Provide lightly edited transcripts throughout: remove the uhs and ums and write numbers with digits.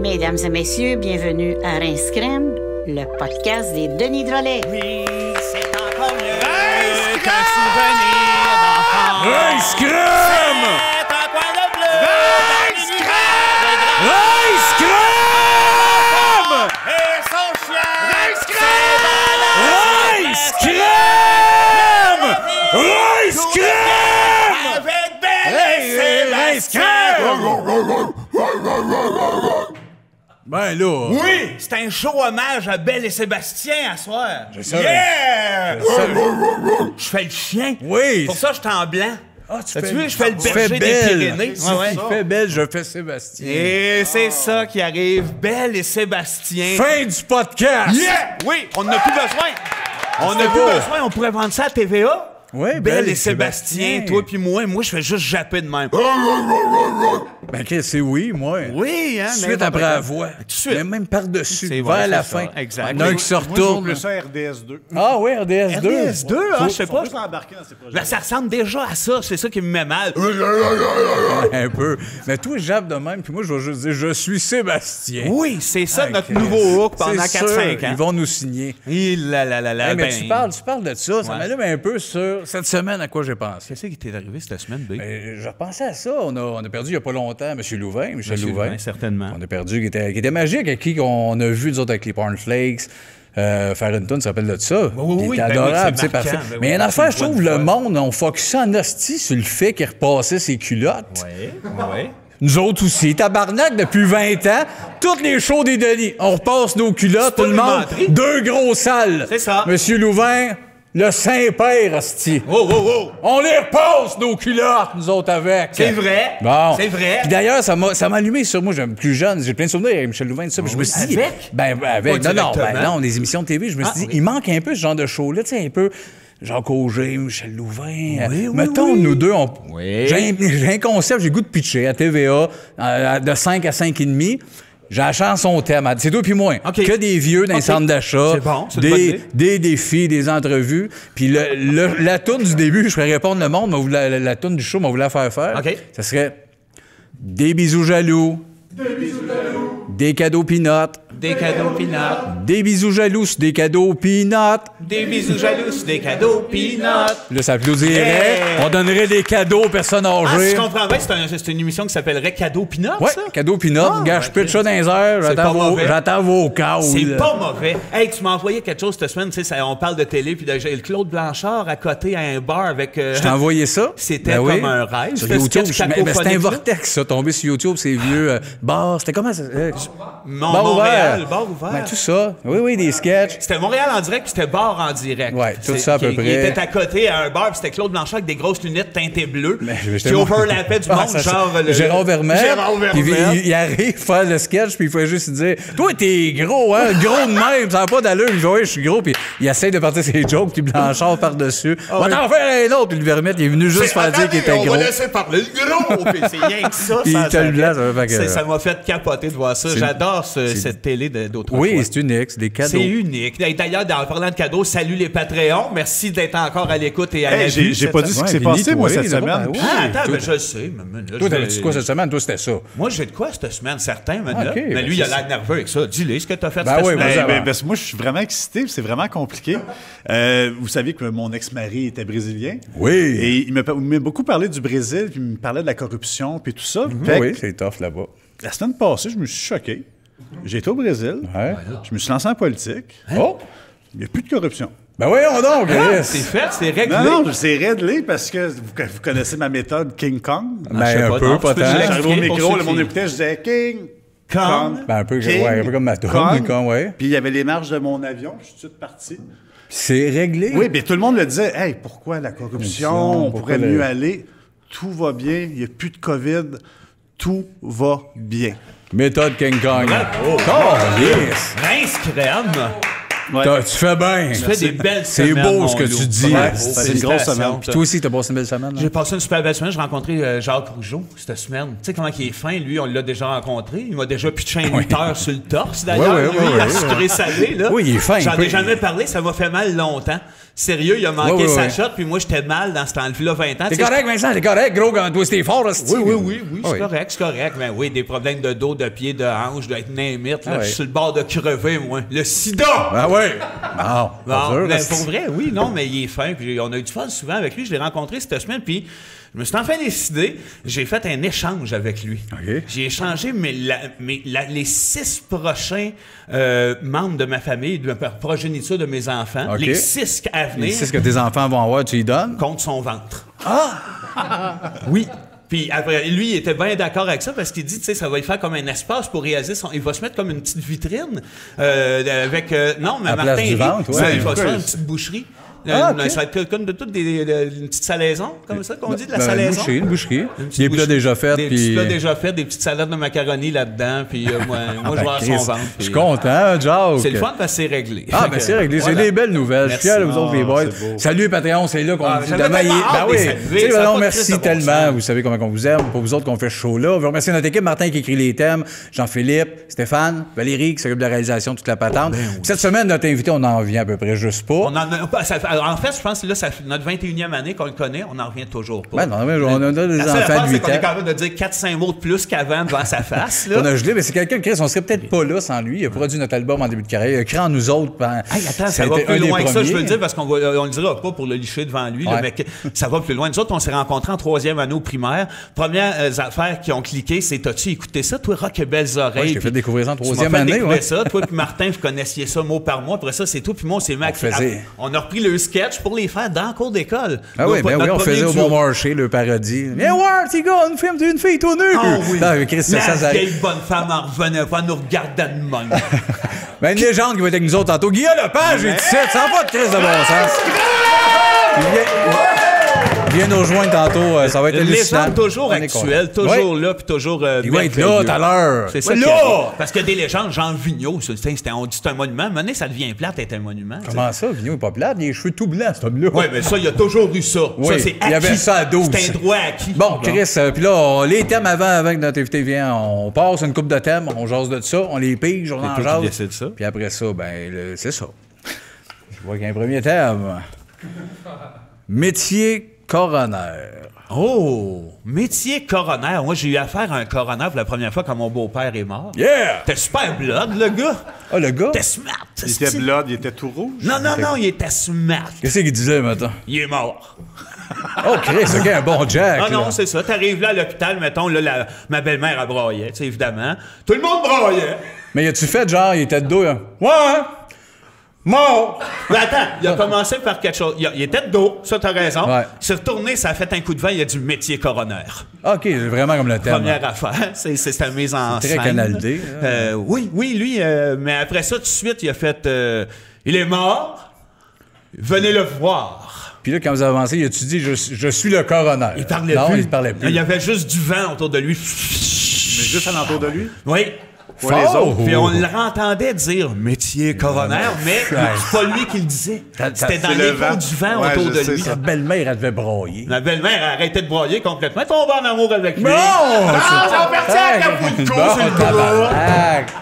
Mesdames et messieurs, bienvenue à Rince Crème, le podcast des Denis Drolet. Oui, c'est encore mieux qu'un souvenir d'enfant. Rince Crème! C'est un coin de bleu. Rince Crème! Rince Crème! Et son chien. Rince Crème! Rince Crème! Avec Belle et Rince Sébastien. Crème! Ben là... Oui, c'est un show hommage à Belle et Sébastien à soir. Je sais. Yeah! Je sais. Je fais le chien. Oui. Pour ça, je suis en blanc. Ah, tu As-tu fais... vu, je fais le Tu fais berger des Belle. Pyrénées. Tu fais Belle, je fais Sébastien. Et c'est ça qui arrive. Belle et Sébastien. Fin du podcast! Yeah! Oui, on n'a plus besoin. On n'a plus beau. besoin. On pourrait vendre ça à TVA. Oui, Belle et Sébastien, toi puis moi, je fais juste japper de même. Ben, c'est oui, moi. Oui, hein? Tout de suite après la voix. Tout de suite. Même par-dessus, C'est vers vrai, la c'est ça, fin. exact. Il y en a un qui se retourne. Moi, je vois plus ça RDS 2. Ah oui, RDS 2. RDS2, hein, je sais pas. Ils sont plus embarqués dans ces projets. Ben, ça ressemble déjà à ça, c'est ça qui me met mal. Un peu. Mais toi, jappe de même, puis moi, je vais juste dire, je suis Sébastien. Oui, c'est ça Ah, notre Chris. nouveau hook pendant C'est 4-5 sûr, ans. Ils vont nous signer. Mais Mais tu parles de ça. Ça m'allume un peu sur cette semaine à quoi j'ai pensé. Qu'est-ce qui t'est arrivé cette semaine, B? Je repensais à ça. On a perdu il n'y a pas longtemps M. Louvain, Michel Monsieur Louvain. Louvain, certainement. On a perdu, qui était magique, à qui on a vu, nous autres, avec les Cornflakes. Faire une tune, ça s'appelle de ça. Oui, il était ben oui, adorable, c'est c'est marquant, parfait. ben Mais il y a oui, une affaire, c'est je une trouve, bonne le fois. monde, on focus en hostie sur le fait qu'il repassait ses culottes. Oui. Nous autres aussi. Tabarnak, depuis 20 ans, toutes les shows des Denis, on repasse nos culottes, C'est tout le pas monde. une menterie. 2 grosses salles. C'est ça. Monsieur Louvain, le Saint-Père, hostie. Oh! On les repasse, nos culottes, nous autres, avec. C'est vrai. Bon. C'est vrai. Puis d'ailleurs, ça m'a allumé sur moi. J'aime plus jeune. J'ai plein de souvenirs avec Michel Louvain, tout ça. Puis je me suis dit. Avec? Avec. Pas Non, directement. les émissions de TV. Je me suis dit, il manque un peu ce genre de show-là. Tu sais, un peu. Jacques Auger, Michel Louvain. Mettons, nous deux, Oui. J'ai un concept, j'ai le goût de pitcher à TVA de 5 à 5,5. J'ai la chanson thème. C'est toi puis moi. OK. Que des vieux dans les centres d'achat. C'est bon, c'est une bonne idée. Des défis, des entrevues. Puis la toune du début, je ferais répondre le monde, mais la toune du show m'a voulu la faire. OK. Ça serait des bisous jaloux. Des cadeaux pinottes. Des cadeaux peanuts. Des bisous jaloux sur des cadeaux pinottes. Des bisous jaloux, des cadeaux peanuts. Là, ça applaudirait. Hey! On donnerait des cadeaux aux personnes Ah, si âgées. je comprends bien, c'est une émission qui s'appellerait Cadeaux Peanuts, Ouais, ça? cadeaux pinottes. Ah, Gars, je ok. pitch ça dans les airs. C'est pas mauvais. J'attends vos cas. C'est pas mauvais. Hey, tu m'as envoyé quelque chose cette semaine, tu sais, on parle de télé, puis j'ai le Claude Blanchard à côté à un bar avec... Je t'ai envoyé ça. C'était Ben oui. comme un rêve. Sur Ce YouTube. sketch Mais c'était un cacophonique-là. vortex, ça. Tombé sur YouTube, ces vieux bars. C'était comment ça? Montréal, bar ouvert. Ben, tout ça. Oui, des sketchs. C'était Montréal en direct, puis c'était bar en direct. Ouais, tout ça à peu près. Il était à côté à un bar, puis c'était Claude Blanchard avec des grosses lunettes teintées bleues, j'étais qui overlappait du monde, Ah, ça, genre... Gérard Vermette. Gérard Puis Vermette. il arrive faire le sketch, puis il faut juste dire « Toi, t'es gros, hein? Gros de même, ça n'a pas d'allure. » Il dit « Oui, je suis gros. » Puis il essaie de partir ses jokes, puis Blanchard par-dessus. « On va t'en faire un autre. » Puis le Vermette, il est venu juste faire dire qu'il était On gros. va laisser parler le gros, puis c'est rien que ça. Puis ça il te le laisse, ça fait que- ça m'a fait capoter de voir ça. J'adore cette télé d'autrefois. Oui, c'est unique, c'est des cadeaux. C'est unique. D'ailleurs, en parlant de cadeaux, salut les Patreons. Merci d'être encore à l'écoute et à la vue. J'ai pas dit ce qui Ouais, s'est Vinny, passé, moi, toi, cette là-bas, semaine. ben oui. Ah, attends, Toi, ben, je le sais. Mais là, Toi, je- t'avais dit quoi cette semaine? Toi, c'était ça. Moi, j'ai de quoi cette semaine, certain, maintenant. Ok, Mais ben, lui, il a c'est l'air nerveux avec ça. Dis-lui ce que t'as fait Ben cette oui, semaine. vas-y. Parce que moi, je suis vraiment excité, puis c'est vraiment compliqué. Vous savez que mon ex-mari était brésilien. Oui. Et il m'a beaucoup parlé du Brésil, puis il me parlait de la corruption, puis tout ça. Fait que Oui, c'est tough là-bas. la semaine passée, je me suis choqué. J'ai été au Brésil. Ouais. Je me suis lancé en politique. Oh! Il n'y a plus de corruption. Ben voyons donc, Ah, Chris! c'est fait, c'est réglé. Non, c'est réglé parce que vous connaissez ma méthode King Kong. je sais Ben pas, un peu, non, pas tu peux tant. juste J'arrive au expliquer pour micro, ceux le monde qui- écoutait, je disais King Kong. Ben un peu, King, ouais, un peu comme ma toune, Kong. Kong, ouais. Puis il y avait les marches de mon avion, je suis tout de suite parti. C'est réglé? Oui, bien tout le monde le disait. Hey, pourquoi la corruption? On pourquoi pourrait le- mieux aller. Tout va bien, il n'y a plus de COVID. Tout va bien. Méthode King Kong. Bravo. Oh, yes! Rince crème. Ouais. Tu fais bien. Tu fais des belles C'est semaines, beau mon ce que loup. tu dis. Bravo. C'est une grosse semaine. Puis toi aussi, t'as passé une belle semaine. J'ai passé une super belle semaine. J'ai rencontré Jacques Rougeau cette semaine. Tu sais comment il est fin, lui, on l'a déjà rencontré. Il m'a déjà pitché un 8 heures sur le torse, d'ailleurs. Ouais, lui, ouais, à sucré salé, là. Oui, il est fin. J'en ai jamais parlé, ça m'a fait mal longtemps. Sérieux, il a manqué sa shot, puis moi, j'étais mal dans ce temps-là, 20 ans. T'es correct, Vincent, t'es correct, gros, quand toi, c'était fort, là, Oui, c'est correct. Mais oui, des problèmes de dos, de pied, de hanche, d'être némite. Je suis sur le bord de crever, moi. Le sida! Ah ouais! Non, Non, mais pour vrai, oui, non, mais il est fin. Puis on a eu du fun souvent avec lui. Je l'ai rencontré cette semaine, puis je me suis enfin décidé. J'ai fait un échange avec lui. OK. J'ai échangé les 6 prochains membres de ma famille, de ma progéniture de mes enfants, OK. les 6 à venir, Les 6 que tes enfants vont avoir, tu y donnes? contre son ventre. Oui. Puis après, lui, il était bien d'accord avec ça parce qu'il dit, tu sais, ça va lui faire comme un espace pour réaliser son... Il va se mettre comme une petite vitrine avec... non, mais À Martin... place du ventre, ouais. Il va se faire une petite boucherie. OK. Ça va être comme de toutes une petite salaison, comme ça qu'on dit, de la Ben, salaison. Une boucherie. Une petite Des plats boucherie. déjà faits. Des puis... petits plats déjà faits, des petites salades de macaroni là-dedans, puis moi je vais avoir son Chris, ventre. je suis puis, content, Jacques. c'est le fun parce que c'est réglé. Ah, Fait ben que, c'est réglé. voilà. C'est des belles nouvelles. Je suis fier de vous autres, les boys. c'est beau. Salut, Patreon, c'est là qu'on Ah, dit j'avais demain. tellement hâte Ben de oui. saluer, Tu sais, ça a non, pas de merci crise de bon tellement. sens. Vous savez comment on vous aime. Pour vous autres qu'on fait ce show-là. On veut remercier notre équipe, Martin qui écrit les thèmes, Jean-Philippe, Stéphane, Valérie qui s'occupe de la réalisation, toute la patente. Cette semaine, notre invité, on en vient à peu près juste pas. On en fait, je pense que là, ça fait notre 21e année qu'on le connaît, on n'en revient toujours pas. Ben non, mais on a des La seule enfants affaire, de c'est 8 qu'on est ans. capable de dire 4-5 mots de plus qu'avant devant sa face. Là. On a gelé, mais c'est quelqu'un, Chris, on serait peut-être pas là sans lui. Il a produit notre album en début de carrière. Il a créé en nous autres. Hey, attends, ça a va été plus un des loin que ça, je veux premiers. le dire, parce qu'on le dira pas pour le licher devant lui, là, Ouais. mais ça va plus loin. Nous autres, on s'est rencontrés en 3e année au primaire. Premières affaires qui ont cliqué, c'est t'as-tu écouté ça, toi, Rock et Belles Oreilles? Ouais, je t'ai fait Puis découvrir ça en tu m'as 3e fait année, découvrir ouais. ça. Toi puis Martin, vous connaissiez ça mot par mot. Après ça, c'est tout. Puis moi, on s'est mis on a repris le sketch pour les faire dans le cours d'école. Ah oui, ben oui, on faisait au bon marché le parodie. Viens voir, petit gars, une film d'une fille tout nue. Ah oui. Non, mais Chris, ça La arrive. vieille bonne femme en revenait pas, nous regardait de même. Ben, une légende qui va être avec nous autres tantôt. Guillaume Lepage, j'ai 17, ça n'a pas de crise de bon sens. Il vient nous rejoindre tantôt, ça va être Une hallucinant. légende toujours On est actuelle, content. toujours Ouais. là, puis toujours Il va être là merveilleux. tout à l'heure. C'est ça Ouais, qui là! arrive. Parce qu'il y a des légendes, Jean Vigneault, on dit c'est un monument. Maintenant, ça devient plate d'être un monument. Comment ça, Vigneault est pas plate? Il a les cheveux tout blancs, cet homme-là. Oui, mais ça, il y a toujours eu ça. Oui, Ça, c'est acquis. il y avait ça à 12. C'est un droit acquis. Bon, Chris, puis là, les thèmes avant que notre invité vienne, on passe une coupe de thèmes, on jase de ça, on les pige, on en toi qui jase. décides ça. Puis après ça, ben, c'est ça. Je vois qu'il y a un premier thème. Métier coroner. Oh! Métier coroner. Moi, j'ai eu affaire à un coroner pour la première fois quand mon beau-père est mort. Yeah! T'es super blood, le gars. Ah, le gars? T'es smart. Il était blood, il était tout rouge. Non, il était smart. Qu'est-ce qu'il disait, maintenant? Il est mort. Oh, Chris, OK, un bon Jack. Ah non, là. c'est ça. T'arrives là à l'hôpital, mettons, là, ma belle-mère, elle braillait, tu sais, évidemment. Tout le monde braillait. Mais as-tu fait genre, il était de dos, hein? Ouais! Mort! Mais attends, il a commencé par quelque chose. Il était de dos, ça, t'as raison. Ouais. Il s'est retourné, ça a fait un coup de vent, il a du métier coroner. OK, c'est vraiment comme le thème. Première affaire, c'est sa mise en C'est scène. très Canal D, oui, lui, mais après ça, tout de suite, il a fait il est mort, venez le voir. Puis là, quand vous avez avancé, il a-tu dit je suis le coroner? Il parlait non, plus. il parlait plus. Il y avait juste du vent autour de lui. Mais juste alentour de lui. Oui. Pour les autres. Puis on l'entendait dire métier coroner, mais c'est pas lui qui le disait. C'était dans c'est le l'écho vent. du vent Ouais, autour je de sais lui. Sa belle-mère, elle devait broyer. Ma belle-mère a arrêté de broyer complètement. Elle tombée en amour avec lui. Non! ça a parti à la bout de con sur le bras. tabarnak.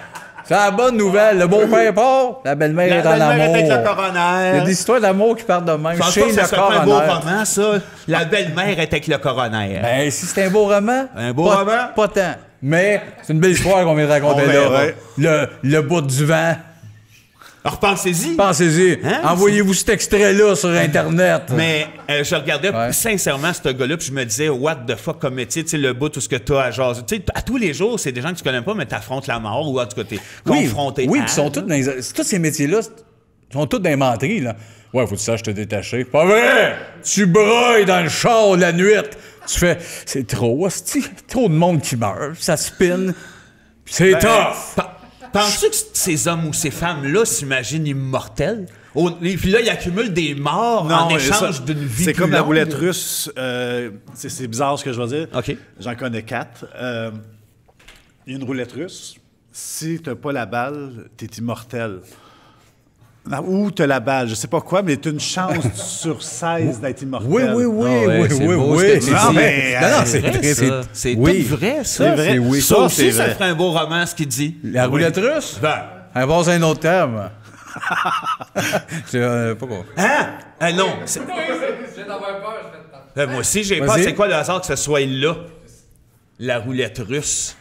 C'est la bonne nouvelle. Le beau-père part, la belle-mère La est en belle-mère amour. est avec le Il y a coroner. des histoires d'amour qui partent de même Je pense chez pas que le ça serait un beau coroner. roman, ça. La belle-mère est avec le coroner. Ben, si c'est un beau roman. Un beau pas, roman? Pas tant. Mais c'est une belle histoire qu'on vient de raconter On là. verra. Le bout du vent. Alors, pensez-y. Pensez-y. Hein? Envoyez-vous cet extrait-là sur Internet. Mais je regardais Ouais. sincèrement ce gars-là, puis je me disais, what the fuck comme métier, tu sais, le bout, tout ce que t'as à jaser. Tu sais, à tous les jours, c'est des gens que tu connais pas, mais t'affrontes la mort, ou en tout cas, t'es confronté Oui, à. puis ils sont tous dans tous ces métiers-là, ils sont tous dans les menteries, là. Ouais, faut que tu saches te détacher. Pas vrai! Tu broyes dans le char la nuit. Tu fais, c'est trop, hostie. Trop de monde qui meurt. Ça spinne. C'est tough. Penses-tu que ces hommes ou ces femmes-là s'imaginent immortels? Et puis là, ils accumulent des morts en échange d'une vie C'est plus comme la longue. roulette russe. C'est bizarre ce que je vais dire. OK. J'en connais 4. Il y a une roulette russe. Si tu n'as pas la balle, tu es immortel. Ou t'as la balle, je sais pas quoi, mais t'as une chance sur 16 d'être immortel. Oui. c'est beau ce que tu dis. Non, mais, C'est vrai, ça. C'est tout vrai, ça. C'est vrai. oui. Ça Ça, aussi, c'est ça vrai. ferait un beau roman, ce qu'il dit. La roulette russe? Ben, Elle passe à un autre terme. C'est pas quoi. hein? Ah non. Moi aussi, j'ai peur. Vas-y. C'est quoi le hasard que ce soit là? La roulette russe.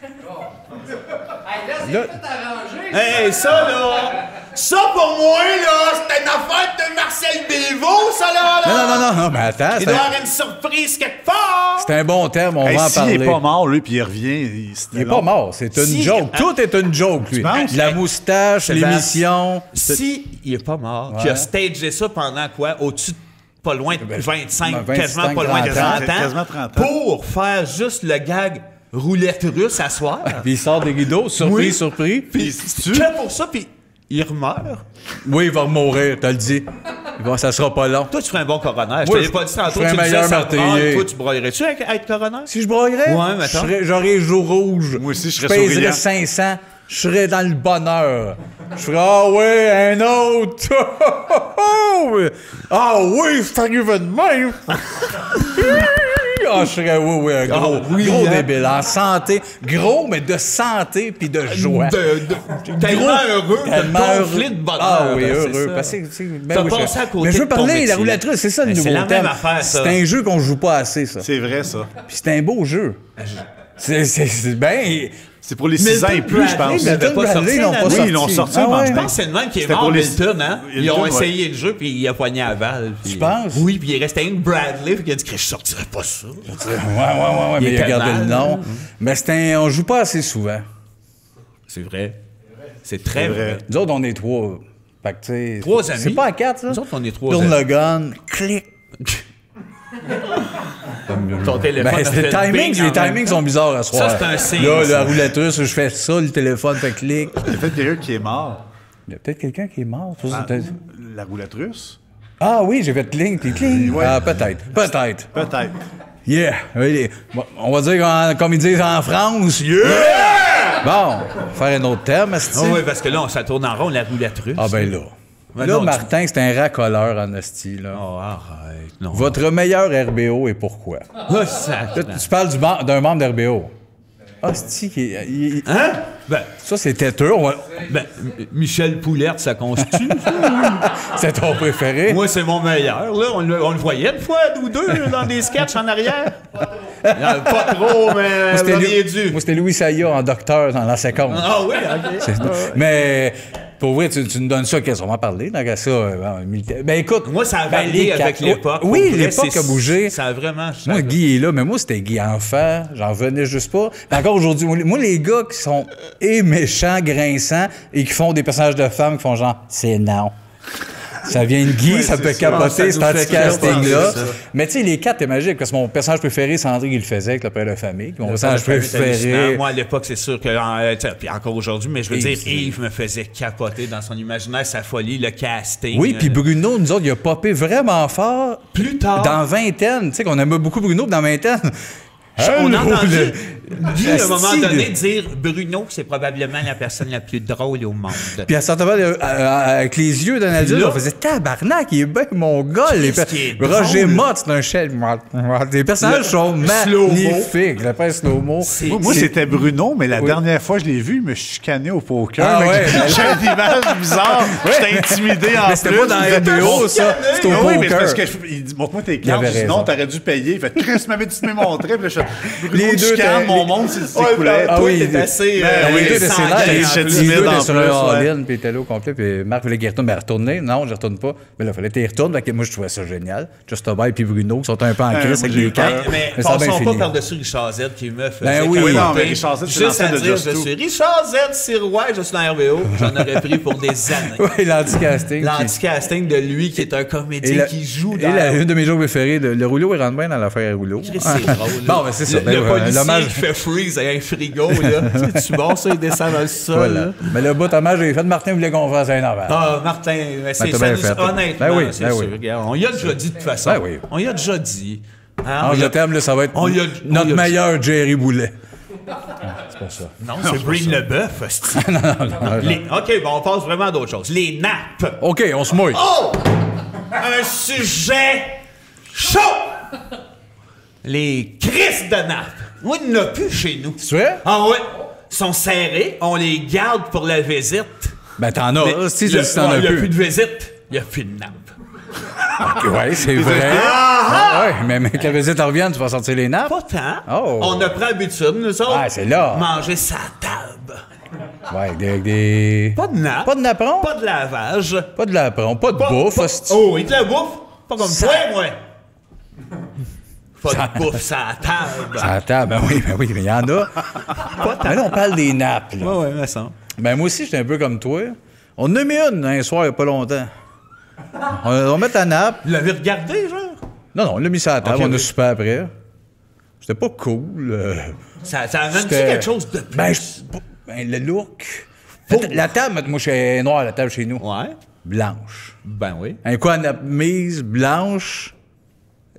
Là, Hey, ça, là! Ça, pour moi, là, c'est une affaire de Marcel Béliveau, ça, là! non, mais attends. Il doit y avoir une surprise quelque part! C'est un bon terme, on Hey, va en s'il parler. est pas mort, lui, puis il revient, Il est pas mort, c'est une Si- joke. Tout est une joke, lui. penses? La moustache, Sébastien, l'émission. Si il est pas mort, Ouais. qu'il a stagé ça pendant quoi? Au-dessus de pas loin de 25, 25, quasiment pas loin de 30 30 ans, Quasiment 30 ans. pour faire juste le gag roulette russe à soir. Puis il sort des rideaux, surpris, Oui. surpris. Puis que pour ça, puis il meurt. Oui, il va mourir, t'as le dit. Ça sera pas long. Toi, tu ferais un bon coroner. Je Moi, te l'ai pas dit tantôt, je ferais tu un me disais meilleur ça meurtrier. braille. Toi, tu broyerais-tu avec être coroner? Si je broyerais, Ouais, mettons. j'aurais les joues rouges. Moi aussi, je serais pèserais souriant. 500. Je serais dans le bonheur. Je ferais, ah ouais, un autre. Ah oui, c'est arrivé de même. Ah, je serais, oui, un gros, gros débile. En santé. Gros, mais de santé puis de joie. Tellement heureux, Tellement t'as heureux. gonflé de bonheur. Ah oui, c'est heureux. ça. Parce que, T'as passé à côté mais je veux de ton parler, métier. la roulette russe, c'est ça le Ben, c'est nouveau la thème. même affaire, ça. C'est un jeu qu'on joue pas assez, ça. C'est vrai, ça. Puis c'est un beau jeu. C'est bien... C'est pour les 6 ans et plus, je pense. Milton Milton pas Bradley, sorti, ils l'ont la pas nuit. sorti. ils l'ont sorti, Ah mais ouais? Je pense que c'est le même qui est C'était mort, pour les- Milton, hein? Ils ont Milton, ouais. essayé le jeu, puis il a poigné à Val. Tu penses? Oui, puis il restait une Bradley, puis il a dit que je sortirais pas ça. Ouais, mais il a était gardé mal, le nom. Mais on joue pas assez souvent. C'est vrai. C'est très vrai. vrai. Nous autres, on est trois. Fait que, tu sais, Trois amis. C'est pas à quatre, ça? Nous autres, on est trois Tourne amis. le gun, clic. Ton téléphone Ben, a fait les le bing timings, en même temps. sont bizarres à soir. Ça, c'est un signe, Là, ça. la roulette russe, je fais ça, le téléphone fait clic. Il y a peut-être quelqu'un qui est mort. Il y a peut-être quelqu'un qui est mort. Ça, Ah, c'est- la roulette russe? Ah oui, j'ai fait cling, puis cling. Ouais. Ah, peut-être. Peut-être. Peut-être. Yeah! Oui, bon, on va dire comme ils disent en France. Yeah! Bon, faire un autre terme, esti. Ah oui, parce que là, ça tourne en rond, la roulette russe. Ah ben là. Ben là, non, Martin, c'est un racoleur en esti, là. Oh, arrête. Non. Votre meilleur RBO et pourquoi? Ah, sacre. Là, tu parles d'un membre d'RBO. Ah, c'est-tu Hein? Ben, ça, c'est têteux. Michel Poulette, ça constitue. C'est ton préféré? Moi, c'est mon meilleur. Là, on le voyait une fois ou deux là, dans des sketchs en arrière. Pas trop, mais Moi, on aurait dû. Moi, c'était Louis Saya en docteur dans la séquence. Ah oui, OK. Mais pour vrai, tu nous donnes ça, qu'est-ce qu'on va en parler? Dans ça, militaire. Ben écoute. Moi, ça a ben, varié les avec quatre- l'époque. Oui, Pour vrai, l'époque a bougé. Ça a vraiment... Moi, Guy est là, mais moi, c'était Guy enfant. J'en revenais juste pas. Mais encore aujourd'hui, moi, les gars qui sont méchants, grinçants et qui font des personnages de femmes qui font genre, c'est non. Ça vient de Guy, Ouais, ça c'est peut ça. capoter, Ça cet nous fait anti-casting-là. capoter, ça. Mais tu sais, les quatre, c'est magique, parce que mon personnage préféré, c'est André qui le faisait avec le père de famille. Mon personnage préféré. Moi, à l'époque, c'est sûr que... puis encore aujourd'hui, mais je veux Yves, dire, Yves me faisait capoter dans son imaginaire, sa folie, le casting. Oui, puis Bruno, nous autres, il a popé vraiment fort. Plus tard. Dans Vingtaine. Tu sais qu'on aimait beaucoup Bruno dans Vingtaine. On a entendu Guy, à un Asti, moment donné, là. dire Bruno, c'est probablement la personne la plus drôle au monde. Puis à certains moments, avec les yeux d'un adulte, là- on faisait tabarnak, il est bien mon gars. Qu'est-ce qui est Roger drôle? Mott, c'est un chef. Les personnages sont slow-mo. magnifiques. Le père slow-mo. Moi, c'était Bruno, mais la Oui. dernière fois que je l'ai vu, il me chicanait au poker. Ah Fait que ouais, j'ai une image bizarre. J'étais intimidé en Mais c'était plus. pas dans Il disait, RBO, ça. C'était au Ah oui, mais c'est poker. parce que il dit, montre-moi tes cartes, avait sinon raison. t'aurais dû payer. Il fait, Chris, tu m'avais dit de me montrer. Puis là, je fais, Bruno, Les tu deux, chicanes, t'as- mon monde, c'est Ouais, coulait. Ah toi, oui, t'es assez... Ben oui, les deux étaient sanguin, sénères, j'étais en plus. timide les deux en étaient sur plus, le ouais. all-in, puis ils étaient là au complet, puis Marc voulait qu'il retourne, mais retourner. Non, je retourne pas. Mais là, il fallait qu'il retourne, fait que moi, je trouvais ça génial. Just Obey puis Bruno, qui sont un peu en crise moi, avec j'ai les eu peur. cartes. Mais ça a bien passons pas fini. par-dessus Richard Z qui me faisait Ben oui. capoter. Oui, non, mais Richard Z, c'est Juste l'ancien à de dire, Just je Two. suis Richard Z Sirois, je suis dans RBO. J'en aurais pris pour des années. Oui, l'anti-casting. L'anti-casting de lui qui est un comédien qui joue dans... une de mes jokes préférées, le rouleau, il rentre bien dans l'affaire rouleau. Chris, c'est drôle. Bon, ben c'est ça. Le policier L'hommage. qui fait freeze à un frigo, là. C'est-tu bon, ça, il descend dans le sol, Voilà. là? Mais le bout hommage, j'ai fait Martin voulait qu'on fasse un hommage. Ah, Martin, mais c'est t'as ça bien nous- fait. honnêtement, Ben oui, c'est ben sûr. oui. Regarde, on y a déjà dit de toute façon. Ben oui. On y a déjà dit. Hein, Alors, on y a- le thème, là, ça va être on y a- on y notre a- meilleur Jerry Boulet. pas ça. Non, c'est Breen Leboeuf, hostie. OK, bon, on passe vraiment à d'autres choses. Les nappes. OK, on se mouille. Oh! Un sujet chaud! Les crises de nappes. Moi, il n'y en a plus chez nous. C'est vrai? Ah ouais. Ils sont serrés, on les garde pour la visite. Ben, t'en as, Mais si t'en as il n'y a plus. plus de visite, il n'y a plus de nappes. Oui, c'est vrai. Ouais, mais que la visite revienne, tu vas sortir les nappes? Pas tant. Oh. On a pris l'habitude, nous autres. Ah, c'est là. Manger sa table. Ouais, avec des... Pas de nappes. Pas de napperon? Pas de lavage. Pas de lapron, pas de bouffe, hostie. Oh, il te la bouffe. Pas comme Ça- toi, moi. Pas de bouffe sa table. À la table, ben oui, mais il y en a. Mais là, on parle des nappes, là. Ouais, mais ça. Ben, moi aussi, j'étais un peu comme toi. On en a mis une un soir, il n'y a pas longtemps. On va mettre la nappe. Vous l'avez regardé, genre? Non, on l'a mis sur la table, Ok, on a oui. soupé après. C'était pas cool. Ça amène-tu C'était- quelque chose de plus? Ben, le look. La table, moi, je suis noire, la table chez nous. Ouais. Blanche. Ben oui. Un quoi, nappe mise, blanche.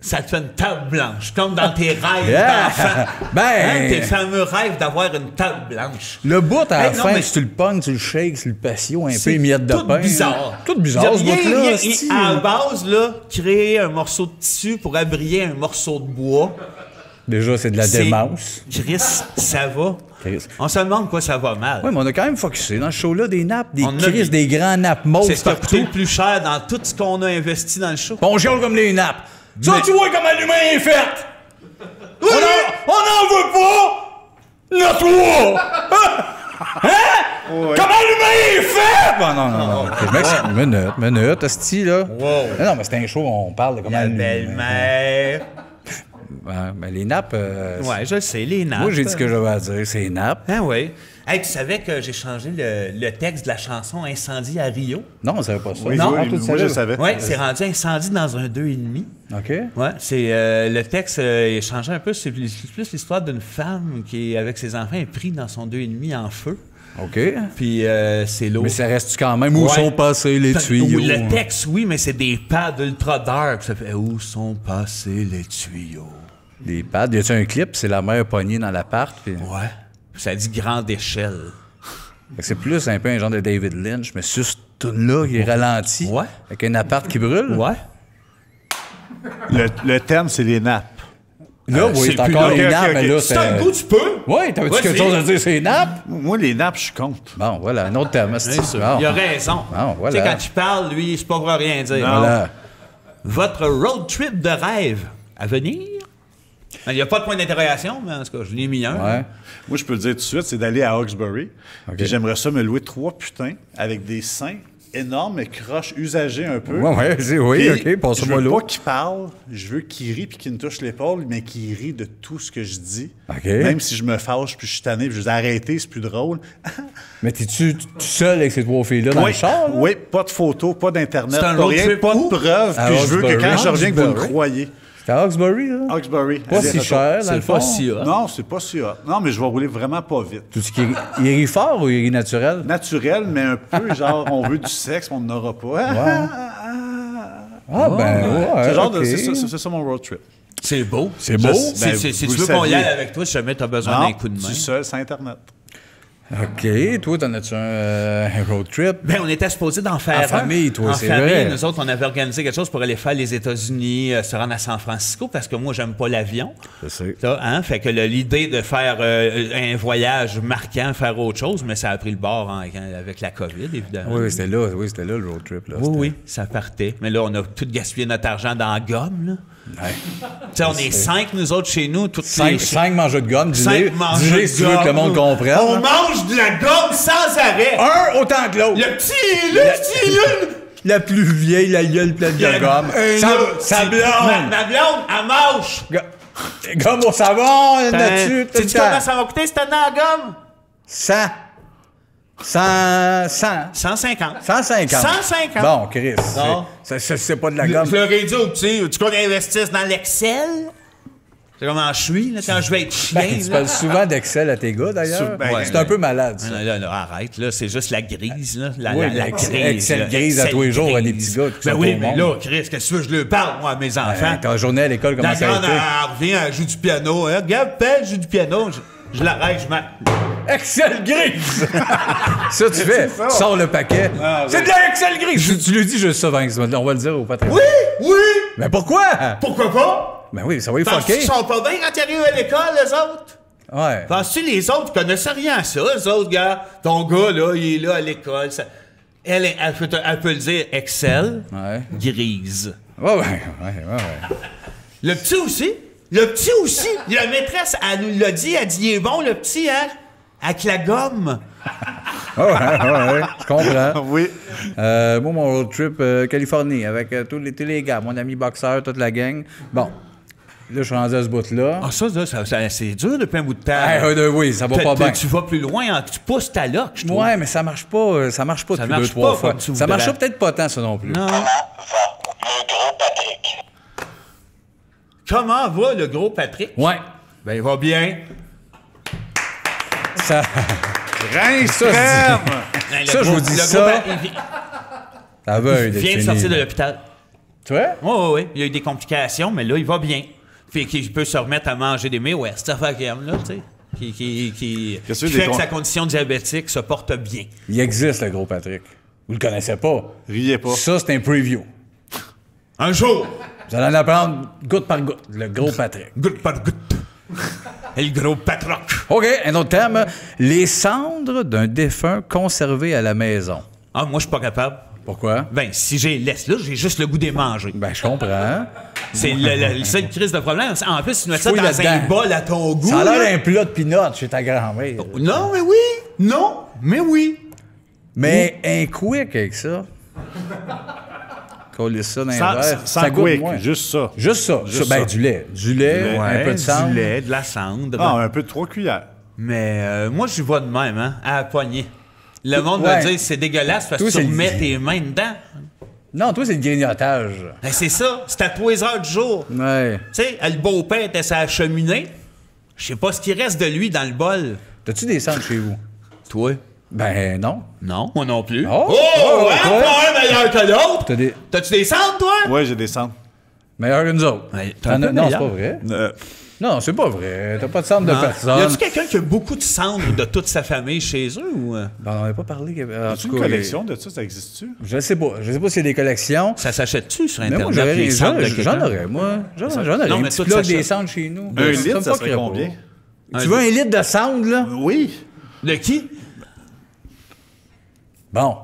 Ça te fait une table blanche, comme dans tes rêves Yeah! d'enfant. Ben- Tes fameux rêves d'avoir une table blanche. Le bout, à la Hey, non, fin, mais- si tu le pognes, tu le shakes, sur le patio, un peu C'est les miettes de tout pain. bizarre. Tout bizarre, ce bout-là. hostie. À la base, là, créer un morceau de tissu pour abrier un morceau de bois. Déjà, c'est de la c'est- démence. Chris, ça va. Chris. On se demande quoi ça va mal. Oui, mais on a quand même focusé dans ce show-là des nappes, des On a crises, mis- des grands nappes mauves C'est ce qui a coûté partout. le plus cher dans tout ce qu'on a investi dans le show. On chiale comme les nappes. Ça, Mais- tu vois comment l'humain est fait! On en veut pas! Notre roi! Hein? Comment l'humain est fait? Bon, non. Ok, je m'excuse. Minute, asti, là. Wow. Non, mais c'était un show où on parle de comment La l'humain- belle-mère. Ouais, mais les nappes... Ouais, je le sais, les nappes. Moi, j'ai dit ce que j'avais à dire, c'est les nappes. Ah oui. Hey, tu savais que j'ai changé le texte de la chanson Incendie à Rio? Non, on savait pas ça. Oui, Non, oui, tout moi, je le savais. Oui, c'est rendu Incendie dans un 2,5. OK. Ouais, c'est le texte est changé un peu. C'est plus l'histoire d'une femme qui, avec ses enfants, est prise dans son 2,5 en feu. OK. Puis c'est lourd. Mais ça reste quand même où Ouais. sont passés les tuyaux? Oui, le texte, oui, mais c'est des pads ultra dark. Ça fait où sont passés les tuyaux? Des pads. Y a-tu un clip? C'est la mère pognée dans l'appart. Puis... Ouais. Ça dit grande échelle. Fait que c'est plus un peu un genre de David Lynch, mais sur ce tune-là, qui est ralenti. Ouais. Avec un appart qui brûle. Ouais. Le thème, c'est les nappes. Là, oui, c'est c'est plus encore là. les Ok, nappes, ok, mais ok. là, Si t'as le goût, tu peux. Oui, t'avais-tu quelque chose à dire, c'est les nappes? Moi, les nappes, je compte. Bon, voilà, un autre thème. Bien c'est sûr. bon. Il a raison. Bon, voilà. Tu sais, quand il parle, lui, c'est pas pour rien dire. Voilà. Votre road trip de rêve à venir? Il n'y a pas de point d'interrogation, mais en tout cas, je l'ai mis un. Ouais. Moi, je peux le dire tout de suite, c'est d'aller à Hawkesbury. OK. Puis j'aimerais ça me louer 3 putains avec des seins énormes et croches usagées un peu. Ouais, oui, Puis, OK, passe-moi je veux l'eau. pas qu'il parle, je veux qu'il rit puis qu'il me touche l'épaule, mais qu'il rit de tout ce que je dis. OK. Même si je me fâche puis je suis tanné, puis je dis arrêtez, c'est plus drôle. Mais t'es-tu seul avec ces trois filles-là dans le char? là? Oui, pas de photos, pas d'internet, C'est un pas road rien, trip pas où? de preuves. À Puis je veux que Hawkesbury. quand je reviens, que vous me Hawkesbury. croyez. C'était à Hawkesbury, là? Hawkesbury. Pas si aller-retour. cher, dans C'est le pas fond. si hot. Non, c'est pas si hot. Non, mais je vais rouler vraiment pas vite. Tout ce qui il rit fort ou il rit naturel? Naturel, mais un peu genre, on veut du sexe, mais on n'en aura pas. Ah, ben, ouais. C'est genre de- OK. c'est ça mon road trip. C'est beau. C'est beau? Si Ben, si vous tu veux le qu'on y saviez. aille avec toi, si jamais tu as besoin Non, d'un coup de main. tout seul, sans Internet. OK. Toi, t'en as-tu un road trip? Ben, on était supposé d'en faire En un. famille, toi, En c'est famille, vrai. nous autres, on avait organisé quelque chose pour aller faire les États-Unis, se rendre à San Francisco, parce que moi, j'aime pas l'avion. Je sais. Ça, hein? Fait que l'idée de faire un voyage marquant, faire autre chose, mais ça a pris le bord avec la COVID, évidemment. Oui, c'était là le road trip. Là. Oui, C'était- oui, ça partait. Mais là, on a tout gaspillé notre argent dans la gomme, là. Ouais. Tu sais, on est 5, nous autres, chez nous, toutes les... 5 mangeurs de gomme, dis-le. 5 mangeurs Dis-le de si tu veux que le monde gomme. comprenne. On là. mange de la gomme sans arrêt. Un autant que l'autre. Le petit, là. La plus vieille, la gueule pleine de gomme. Sa blonde. Ma blonde, elle mange. Gomme au savon, là-dessus. tout le Sais-tu comment temps. ça va coûter cette année à gomme? 100. 150. 150. 150. Bon, Chris. Non. C'est pas de la gomme. Je leur ai dit au petit, tu qu'on investisse dans l'Excel? C'est comment je suis, là, quand je vais être chien. Ben, tu là. parles souvent d'Excel à tes gars, d'ailleurs. Ben, C'est un peu malade, ça. Là, arrête, là, c'est juste la grise, là. Oui, la Excel là. grise à Excel tous les jours à des grise. petits gars qui Ben sont oui, au mais monde. là, Chris, qu'est-ce que tu veux, je le parle, moi, à mes enfants. Ta journée à l'école, comment La ça a grande, été? elle revient, elle joue du piano. Hein? Regarde, pelle, joue du piano. Je l'arrête, je mets. Excel grise! Ça, tu fais. Sors le paquet. C'est de la Excel grise! Tu lui dis juste ça, Vince. On va le dire au patron. Oui, oui! Mais pourquoi? Pourquoi pas? Ben oui, ça va y Penses-tu fucker. qu'ils sont pas bien quand ils arrivent à l'école, les autres? Ouais. Penses-tu les autres connaissent rien à ça, les autres gars? Ton gars, là, il est là à l'école. Elle peut le dire Excel, grise. Ouais. Le petit aussi. La maîtresse, elle nous l'a dit, elle dit, il est bon, le petit, hein? Avec la gomme. Ouais, je comprends. Oui. Moi, mon road trip Californie avec tous les gars, mon ami boxeur, toute la gang. Bon, là, je suis rendu à ce bout-là. Ah, ça, c'est dur depuis un bout de temps. Oui, ça va pas bien. Tu vas plus loin, tu pousses ta loque, je trouve. Ouais, mais ça marche pas. Ça marche pas depuis 2-3 fois. Ça marchera peut-être pas tant, ça non plus. Non. Le gros Patrick. Comment va le gros Patrick? Ouais. Ben, il va bien. Ça. Rince Ça, crème! Ben, Ça, je vous dis ça. Ça va, Il vient de sortir de l'hôpital. Tu vois? Oui. Il y a eu des complications, mais là, il va bien. Fait qu'il peut se remettre à manger des mets. Ouais, cette affaire qu'il aime, là, tu sais. Qui fait que sa condition diabétique se porte bien. Il existe, le gros Patrick. Vous le connaissez pas. Riez pas. Ça, c'est un preview. Un jour, Vous allez en apprendre goutte par goutte. Le gros Patrick. goutte par goutte. Et le gros Patroc. OK, un autre thème. Les cendres d'un défunt conservé à la maison. Ah, moi, je suis pas capable. Pourquoi? Ben, si j'ai laisse là, j'ai juste le goût de les manger. Ben, je comprends. C'est le seul crise de problème. En plus, tu mets ça Fouille dans un là-dedans. bol à ton goût. Ça a là. l'air d'un plat de peanuts chez ta grand-mère. Non, mais oui. Non, mais oui. Mais un quick avec ça. Coller ça dans un verre. Sans goûte quick, moins. juste ça. Juste ça. Ben, du lait. Du lait, un peu de cendre. Du lait, de la cendre. Ah, un peu de 3 cuillères. Mais moi, je vois de même, hein, à la poignée. Le monde va Ouais. dire c'est dégueulasse parce Toi, que tu c'est- remets tes mains dedans. Non, toi, c'est le grignotage. Ben, c'est ça. C'est à 3 heures du jour. Ouais. Tu sais, le beau-père était sur la cheminée. Je sais pas ce qui reste de lui dans le bol. T'as-tu des cendres chez vous? Toi? Ben, non. Non, moi non plus. Oh! Oh, Oh, hein, ouais. pas un meilleur que l'autre. T'as des... T'as-tu des cendres, toi? Ouais, j'ai des cendres. Meilleur que nous autres. Ouais, t'as un peu Non, c'est meilleur. pas vrai. Euh, Non, c'est pas vrai. T'as pas de cendres de Non. Y personne. a-tu quelqu'un qui a beaucoup de cendres de toute sa famille chez eux ou Ben, on n'avait pas parlé. En As-tu tout une cas, collection de ça? Ça existe-tu? Je sais pas. Je sais pas s'il y a des collections. ça s'achète-tu sur Mais Internet? moi, j'aurais les cendres de j'en quelqu'un? aurais, moi. J'en aurais. Non, Un mais petit tout plug s'achète. des cendres chez nous. Un me litre, ça fuckerait serait pas. combien? Tu veux un litre de cendre, là? Oui. De qui? Bon.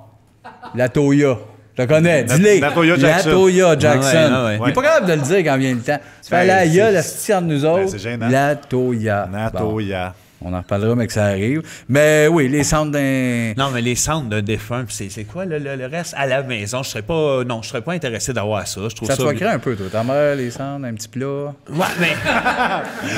La Toya. Je la connais. Dis-le. la Toya Jackson. La Toya Jackson. Ouais. Il est pas capable de le dire quand vient le temps. Tu fais la gueule, la petite entre nous autres. c'est gênant. La Toya. Bon. Natoya. On en reparlera, mais que ça arrive. Mais oui, les cendres d'un... Non, mais les cendres d'un défunt, puis c'est quoi le reste à la maison? Je serais pas intéressé d'avoir ça. Je trouve Ça ça. te fuckerait un peu, toi. Ta mère, les cendres, un petit plat. Ouais, mais.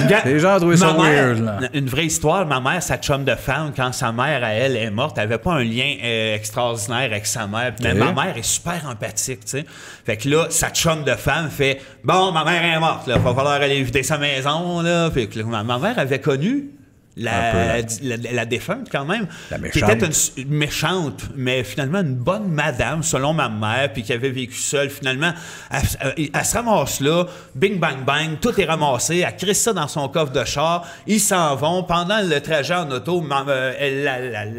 Regarde, Les gens ont trouvé ça ma mère, weird, là. Une vraie histoire. Ma mère, sa chum de femme, quand sa mère, à elle, est morte, elle avait pas un lien extraordinaire avec sa mère. Mais ma mère est super empathique, tu sais. Fait que là, sa chum de femme fait bon, ma mère est morte, là. Va falloir aller vider sa maison, là. Puis que ma mère avait connu. La défunte, quand même, La qui méchante. était une méchante, mais finalement une bonne madame, selon ma mère, puis qui avait vécu seule. Finalement, elle se ramasse là, bing, bang, bang, tout est ramassé, elle crisse ça dans son coffre de char, ils s'en vont. Pendant le trajet en auto,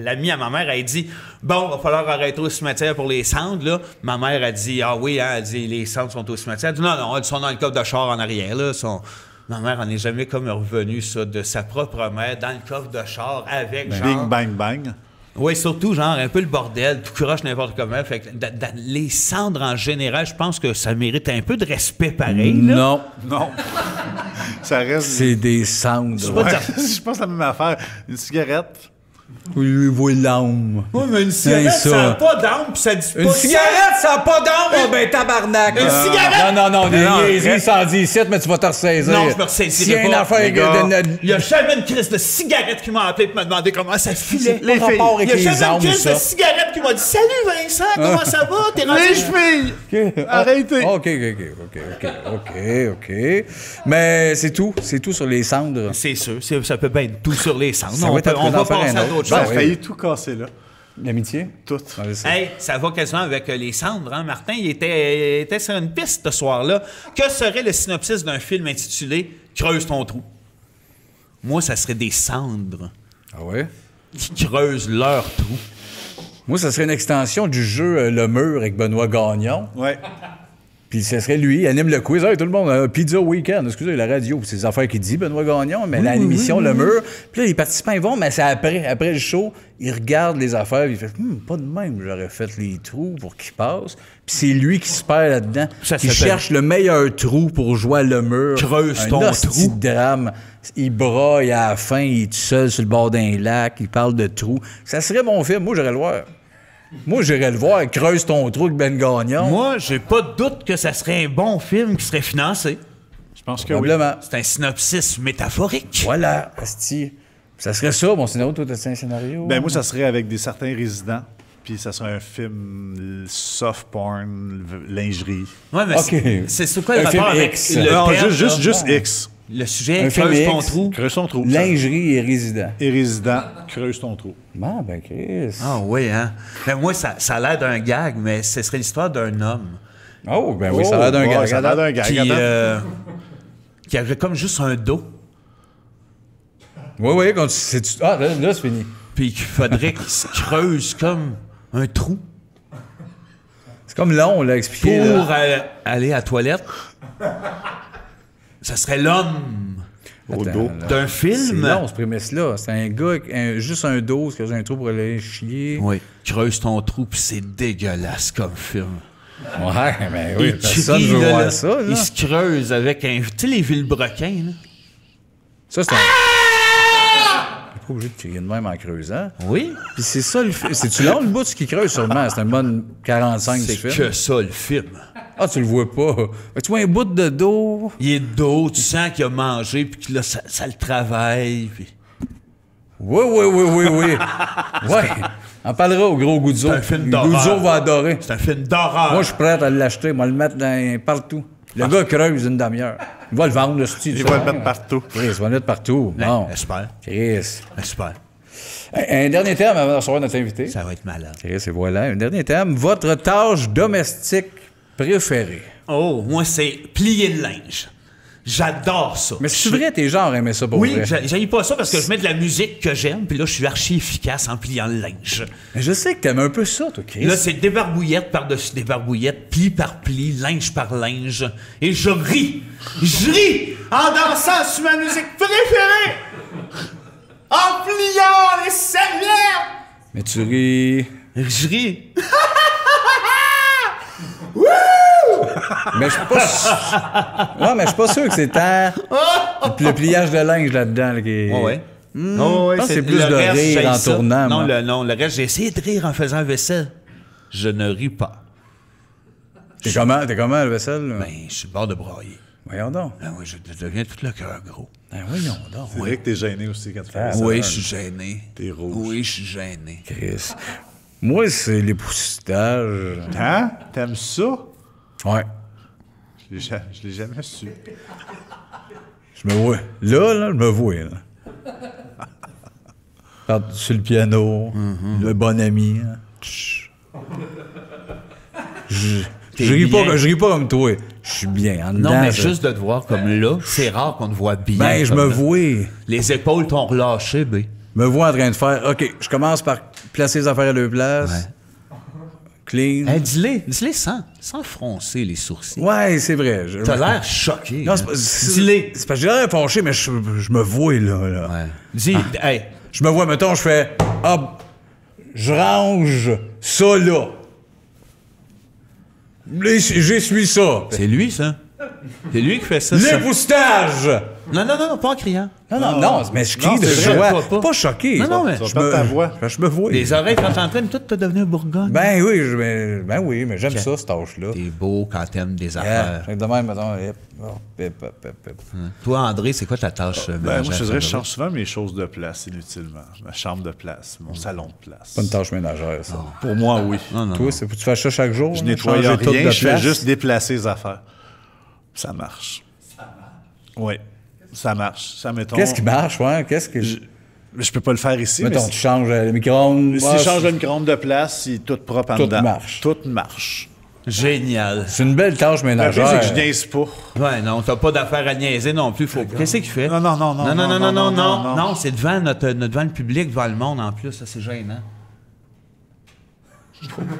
l'amie à ma mère, elle dit « Bon, va falloir arrêter au cimetière pour les cendres, là. » Ma mère a dit « Ah oui, hein, elle dit, les cendres sont au cimetière. » Elle dit « Non, elles sont dans le coffre de char en arrière, là. Ma mère en est jamais comme revenue, ça, de sa propre mère, dans le coffre de char, avec genre... Bing, bang, bang. Oui, surtout, genre, un peu le bordel, tout croche n'importe comment. Fait que les cendres, en général, je pense que ça mérite un peu de respect pareil, là. Non. Non. Ça reste... C'est des cendres. pas Ouais, je pense la même affaire. Une cigarette. Oui, oui, l'âme. Oui, mais une cigarette, ça. ça n'a pas d'âme, puis ça dit pas... Une cigarette, ça n'a pas d'âme? Oh, ben, tabarnak! Une cigarette? Non, des Non, niaiseries sans dire ici, mais tu vas te ressaisir. Non, je me ressaisirai S'il y a une pas, affaire les gars. Il y a jamais une crise de cigarette qui m'a appelé pour me demander comment ça filait. Les filles. rapport Il avec y a les jamais armes, une crise ça. de cigarette qui m'a dit « Salut Vincent, comment ça va? T'es rendu... » filles! Arrêtez! OK. Mais c'est tout sur les cendres. C'est sûr, ça peut bien être tout sur les cendres. Ça On va être va d'en faire passer un à autre. d'autres Ben, J'ai choses. oui. failli tout casser là. L'amitié? Tout. Ah, je sais. Hey, ça va quasiment avec les cendres, hein? Martin, il était sur une piste ce soir-là. Que serait le synopsis d'un film intitulé « Creuse ton trou ». Moi, ça serait des cendres. Ah ouais? qui creusent leur trou. Moi, ça serait une extension du jeu Le Mur avec Benoît Gagnon. Ouais. Puis ce serait lui, il anime le quiz. Hey, tout le monde, Pizza Weekend, excusez, la radio, c'est les affaires qu'il dit, Benoît Gagnon, mais l'émission Le Mur. Puis là, les participants, ils vont, mais c'est après le show, ils regardent les affaires, ils font pas de même, j'aurais fait les trous pour qu'ils passent. Puis c'est lui qui se perd là-dedans. Ça Il s'appelle- cherche le meilleur trou pour jouer à Le Mur. Creuse ton hostie trou. de drame. Il braille à la fin, il est tout seul sur le bord d'un lac, il parle de trous. Ça serait mon film, moi, j'aurais le voir. Moi, j'irais le voir, Creuse ton trou avec Ben Gagnon. Moi, j'ai pas de doute que ça serait un bon film qui serait financé. Je pense que oui. Probablement. C'est un synopsis métaphorique. Voilà, asti. Ça serait ça, mon scénario, toi, t'as un scénario? Ben moi, ça serait avec certains résidents. Puis ça serait un film soft porn, lingerie. Ouais, mais Ok. c'est quoi le Un rapport film avec X. le Non, terme, juste là? X. Le sujet, Un film creuse ton X. trou. Creuse ton trou. Lingerie et résident. Et résident, creuse ton trou. Bon, ben, Chris. Ah oui, hein? Ben moi, ça a l'air d'un gag, mais ce serait l'histoire d'un homme Oh, ben oui, ça a l'air d'un Ouais, gars. ça a l'air d'un gars. qui, Regarde. qui avait comme juste un dos, Oui, oui, quand Ah, là, c'est fini. puis qu'il faudrait qu'il se creuse comme un trou C'est comme long, on l'a expliqué. pour là. aller à la toilette. Ça serait l'homme Au Attends, dos. là. d'un C'est film. long, ce prémisse-là. C'est un gars, juste un dos, qui a un trou pour aller chier. Oui, creuse ton trou, puis c'est dégueulasse comme film. Ouais, ben oui, Il personne crie, veut là, voir là. ça. Là. Il se creuse avec un... Tu sais, les vilebrequins, là? Ça, c'est un... Il est pas obligé de crier de même en creusant. Oui. Puis c'est ça, c'est-tu long, le bout, ce qui creuse, sûrement? C'est un bon 45 du C'est film. que ça, le film. Ah, tu le vois pas. Tu vois un bout de dos. Il est de dos, tu sens qu'il a mangé, puis que là, ça le travaille, puis... Oui, oui, oui, oui, oui. Ouais. On parlera au gros Goudzo. C'est un film Le d'horreur. Goudzo va adorer. C'est un film d'horreur. Moi, je suis prêt à l'acheter. Moi, le mettre partout. Le gars creuse une demi-heure. Il va le vendre, le style. Il va le mettre partout. Chris, il va le mettre partout. Bon. J'espère. Chris. J'espère. Un dernier terme avant de recevoir notre invité. Ça va être malade. Chris, et voilà. Un dernier terme. Votre tâche domestique préférée. Oh, moi, c'est plier le linge. J'adore ça. Mais c'est vrai, tes genres aimaient ça pour Oui, vrai. j'aille pas ça parce que je mets de la musique que j'aime, puis là, je suis archi efficace en pliant le linge. Mais je sais que t'aimes un peu ça, toi, Chris. Là, c'est débarbouillette par-dessus débarbouillette, pli par pli, linge par linge. Et je ris en dansant sur ma musique préférée, en pliant les serviettes. Mais tu ris. Je ris. Mais je suis pas. Ouais, mais je suis pas sûr que c'est tant. Le pliage de linge là-dedans. Là, qui est... Ouais. je pense que c'est plus le de reste, rire j'haïs en ça. tournant, Non, moi. non, le reste, j'ai essayé de rire en faisant la vaisselle. Je ne ris pas. T'es comment, la vaisselle? Là? Ben, je suis le bord de brailler. Voyons donc. Ben oui, je deviens tout le cœur gros. Ben voyons donc. C'est vrai que t'es gêné aussi quand tu fais Ah, ça. Oui, je suis gêné. T'es rouge. Oui, je suis gêné. Chris. Moi, c'est les poussitages. Hein? T'aimes ça? Ouais. Je l'ai jamais su. Je me vois. Là, je me vois. Là. Sur le piano, le bon ami. Là. Je ris pas comme toi. Je suis bien. En Non, dedans, mais je- juste de te voir comme là, c'est rare qu'on te voit bien. Ben, je comme me là. vois. Les épaules t'ont relâché, ben. Me vois en train de faire. OK, je commence par placer les affaires à leur place. Clean. Hey, dis-les sans froncer les sourcils. Ouais, c'est vrai. T'as l'air choqué. Non, hein. c'est pas. Dis-les. C'est parce que j'ai l'air fâché, mais je me vois là. Ouais. Dis, hey, Je me vois, mettons, je fais. Ah, je range ça là. J'essuie ça. c'est lui, ça. C'est lui qui fait ça. ça. L'époustage! Non, pas en criant. Non, mais je crie Non, de c'est vrai, joie. pas. Choqué. Non, non, mais- Tu vas perdre ta voix. Je me vois. Les oreilles, quand t'entraînes, tout t'as devenu un bourgogne. Ben oui, mais j'aime ça, cette tâche-là. T'es beau quand t'aimes des Yeah. affaires. De même, mettons. Hop. Toi, André, c'est quoi ta tâche? Ben, ménagère moi, je te dirais, je favorite? change souvent mes choses de place inutilement. Ma chambre de place, mon salon de place. Pas une tâche ménagère, ça. Pour moi, oui. Non. Toi, faut que tu fasses ça chaque jour? Je là, nettoie changer tout rien, de je fais place? juste déplacer les affaires. Ça marche. Oui, ça marche. Ça, mettons... Qu'est-ce qui marche, ouais? Qu'est-ce que. Mais je peux pas le faire ici, Mettons, mais tu changes le micro-ondes. si je change le micro-ondes de place, il est tout propre en Tout dedans. marche. Tout marche. Génial. C'est une belle tâche Le pire, ménagère. c'est que je niaise pas. Ouais, non, t'as pas d'affaire à niaiser non plus. Qu'est-ce qu'il fait? Non, non, non, non. Non, c'est devant devant le public, devant le monde en plus. Ça, c'est gênant.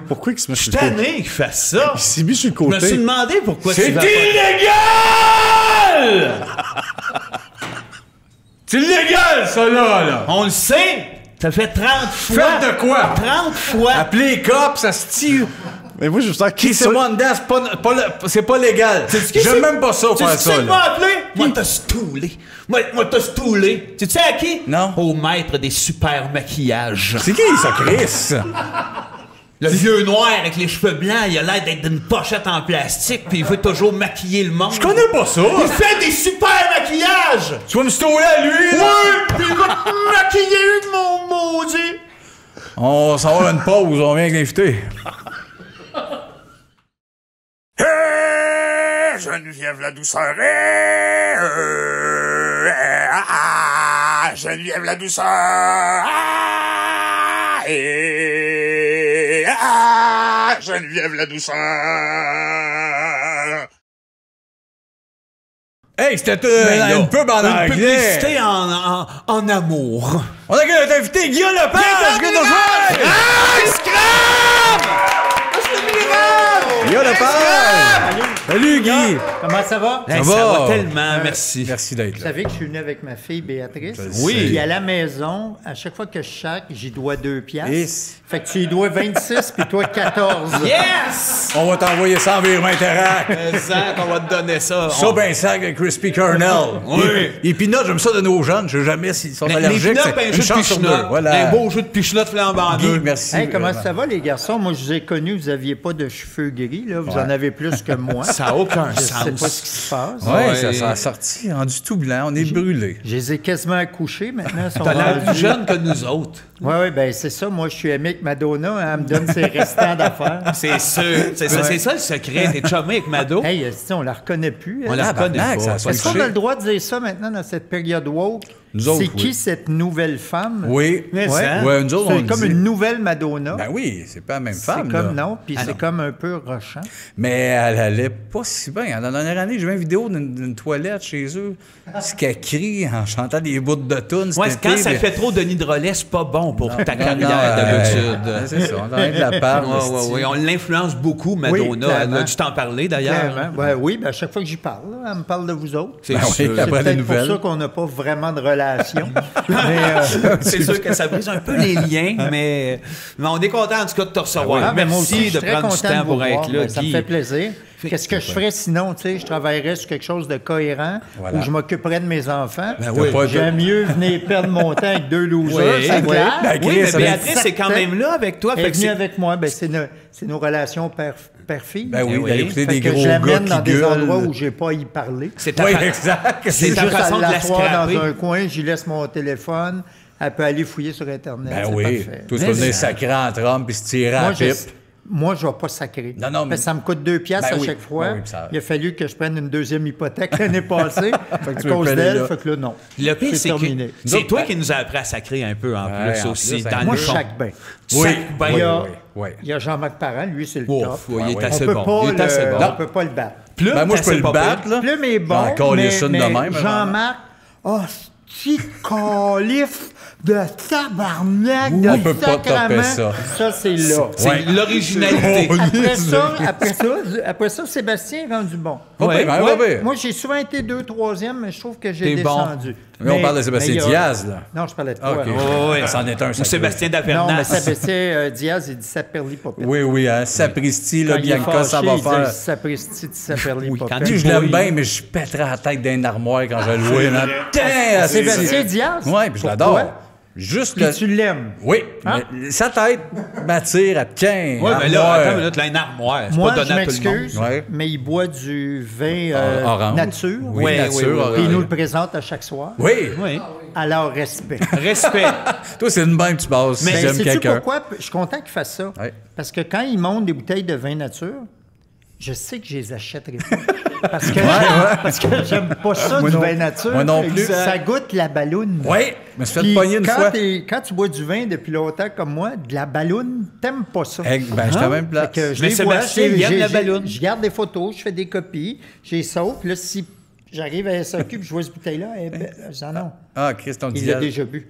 Pourquoi il se met Je sur suis le côté? tanné qu'il fasse ça. Il s'est mis sur le Je me suis côté. demandé pourquoi C'est tu vas pas- illégal! C'est illégal, ça, là! On le sait! Ça fait 30 fois. Faites de quoi? 30 fois. Appelez les cops, ça se tire. Mais moi, je veux savoir qui Qui c'est. c'est moi en dedans, c'est pas légal. J'aime même pas ça, Tu faire sais ça, qui m'a là. appelé? Moi, t'as stoulé. Moi, t'as stoulé. Tu sais à qui? Non. Au maître des super maquillages. C'est qui, ça, Chris? Le vieux noir avec les cheveux blancs, il a l'air d'être d'une pochette en plastique, puis il veut toujours maquiller le monde. Je connais pas ça. Il fait des super maquillages! Tu vas me stouler à lui, là? Oui! Puis il va te maquiller, mon maudit! On s'en va à une pause, on vient avec l'invité. Geneviève la douceur. Geneviève la douceur. Geneviève la douceur. Hey, c'était Ben une pub en une anglais. publicité en amour. On a notre invité, Guillaume Lepage! Guillaume Lepage! Salut, Guy! Comment ça va? Hey, ça va tellement, merci. Merci d'être Vous là. savez que je suis venu avec ma fille Béatrice. Oui. Puis à la maison, à chaque fois que je chaque, j'y dois 2 piastres. Yes. Fait que tu y dois 26 puis toi 14. Yes! On va t'envoyer ça en virement Interact. Exact, on va te donner ça. Ça, ben sac avec Crispy Kernel. Oui. Les peanuts, j'aime ça de nos jeunes. Je sais jamais s'ils sont Les allergiques. pinottes, c'est un une jeu de chance sur deux. pichenottes. Voilà. Un beau jeu de pichenottes flambant Guy, deux. merci. Hey, comment vraiment. ça va, les garçons? Moi, je vous ai connus, vous aviez pas de cheveux gris, là. Vous en avez plus que moi. Ça n'a aucun Je sais pas ce sens. qui se passe. Ouais, Ouais. ça a sorti rendu tout blanc. On est brûlés. Je les ai quasiment accouchés maintenant. Ils sont T'as l'air rendus- plus jeune que nous autres. Oui, ben c'est ça. Moi, je suis ami avec Madonna. Elle me donne ses restants d'affaires. C'est sûr. C'est ça le secret. T'es chumé avec Mado. Hey, si, on la reconnaît plus. On elle. la reconnaît tabarnak, pas. ça Pas Est-ce qu'on touché. a le droit de dire ça maintenant dans cette période woke? Nous autres, C'est qui oui. cette nouvelle femme? Oui. Mais Ouais. ça. Ouais, nous autres, on C'est le comme dit. une nouvelle Madonna. Ben oui, c'est pas la même c'est femme. comme là. non, puis c'est comme un peu rochant. Mais elle allait pas si bien. La dernière année, j'ai vu une vidéo d'une toilette chez eux. Ce qu'elle crie en chantant des bouts de tunes. Ouais, cet quand été, ça mais- fait trop Denis Drolet, c'est pas bon pour ta Non, carrière d'habitude. c'est ça, on a de la part. Oui, on l'influence beaucoup, Madonna. Elle clairement. a dû t'en parler d'ailleurs. Clairement. Ouais, oui, ben à chaque fois que j'y parle, là, elle me parle de vous autres. C'est Ben oui, sûr. puis après, C'est des peut-être pour nouvelles. ça qu'on n'a pas vraiment de relation. Mais, C'est sûr que ça brise un peu les liens, mais on est content en tout cas de te recevoir. ah, ben, moi aussi, Merci je suis de très prendre du content temps de vous pour être voir. là, Ben, ça me Guy. fait plaisir. Qu'est-ce que je ferais sinon? Tu sais, je travaillerais sur quelque chose de cohérent Voilà. où je m'occuperais de mes enfants. Ben oui. Pas de- J'aime mieux venir perdre mon temps avec 2 losers, Oui, c'est oui. clair. Ben, Oui, Chris, mais ça Béatrice est quand même là avec toi. Elle fait est que venue c'est- avec moi. Ben, c'est nos relations père-fille. Ben oui, oui. d'aller écouter Fait des que gros je gars l'amène qui dans des gueulent. endroits où j'ai pas à y parler. c'est ta Oui, fa- exact. C'est ta juste façon à de la l'asseoir scraper. dans un coin, j'y laisse mon téléphone, elle peut aller fouiller sur Internet. Ben c'est oui. parfait. Toi, tu vas venir sacrer en trompe puis se tirer à la pipe. Moi, je ne vais pas sacrer. Non, non, mais- Parce que ça me coûte 2 piastres Ben à oui. chaque fois. Ben oui, puis ça- Il a fallu que je prenne une deuxième hypothèque l'année passée à tu veux cause payer d'elle. là. Fait que là, non. Le pire, c'est que terminé. c'est toi qui nous as appris à sacrer un peu en Ouais, plus en aussi. plus, dans Moi, le je fond. chaque bien. Tu Oui, sacres bien. Il y a, oui. il y a Jean-Marc Parent, lui, c'est le Ouf, top. oui, il est ouais. assez On peut bon. pas Il est assez bon. on peut pas le battre. Plume, Ben, moi, je peux c'est le pas battre, pire. là. Plume est bon, Encore les mais, sons de mais même, Jean-Marc, petit calife de tabarnak, On peut de pas taper sacrament. ça. Ça, c'est là. C'est Ouais. l'originalité. Après ça, Sébastien est rendu bon. Ouais, ben, ouais. ouais. Moi, j'ai souvent été 2, 3e, mais je trouve que j'ai T'es bon. descendu. Là, on parle de Sébastien mais il y a- Diaz, là. Non, je parlais de Ah, toi. OK. Oh, oui. Ça en est un, Ou ça. Sébastien Non, mais Davernas. Sébastien Diaz, il dit Saperli Popette. Oui, oui, hein. Sapristi, là, Quand il est Bianca, ça fâché, va il dit faire. Sapristi de Saperli Oui, quand Popette. Tu sais, je l'aime bien, mais je pèterais la tête d'un armoire quand je le vois. là. Tain, Sébastien Diaz? Oui, puis je Pourquoi? l'adore. Juste Puis le. tu l'aimes. Oui, Hein? mais sa tête m'attire à tiens. Ouais, mais là, attends une minute, là, une armoire. C'est Moi, pas je donné à tout le monde. m'excuse, Ouais. mais il boit du vin Orange. nature. Oui, Oui, nature. oui, oui, orange. Puis il nous le présente à chaque soir. Oui. Oui. Alors, respect. Respect. Toi, c'est une même que tu passes si Mais j'aime sais-tu quelqu'un. pourquoi? Je suis content qu'il fasse ça. Ouais. Parce que quand il monte des bouteilles de vin nature, je sais que je les achèterai pas. Parce que j'aime pas ça Moi du non- vin nature. moi non plus. Ça goûte la balloune. Oui, je me suis fait Puis pogner une fois. quand tu bois du vin depuis longtemps comme moi, de la balloune, t'aimes pas ça. Ben, j'étais à même place. Fait que je Mais les vois, Sébastien, il aime la balloune. Je garde des photos, je fais des copies, j'ai sauf. Puis là, si j'arrive à SAQ et je vois cette bouteille-là, je dis non. Ah, Christ, on Il dit. l'a déjà bu.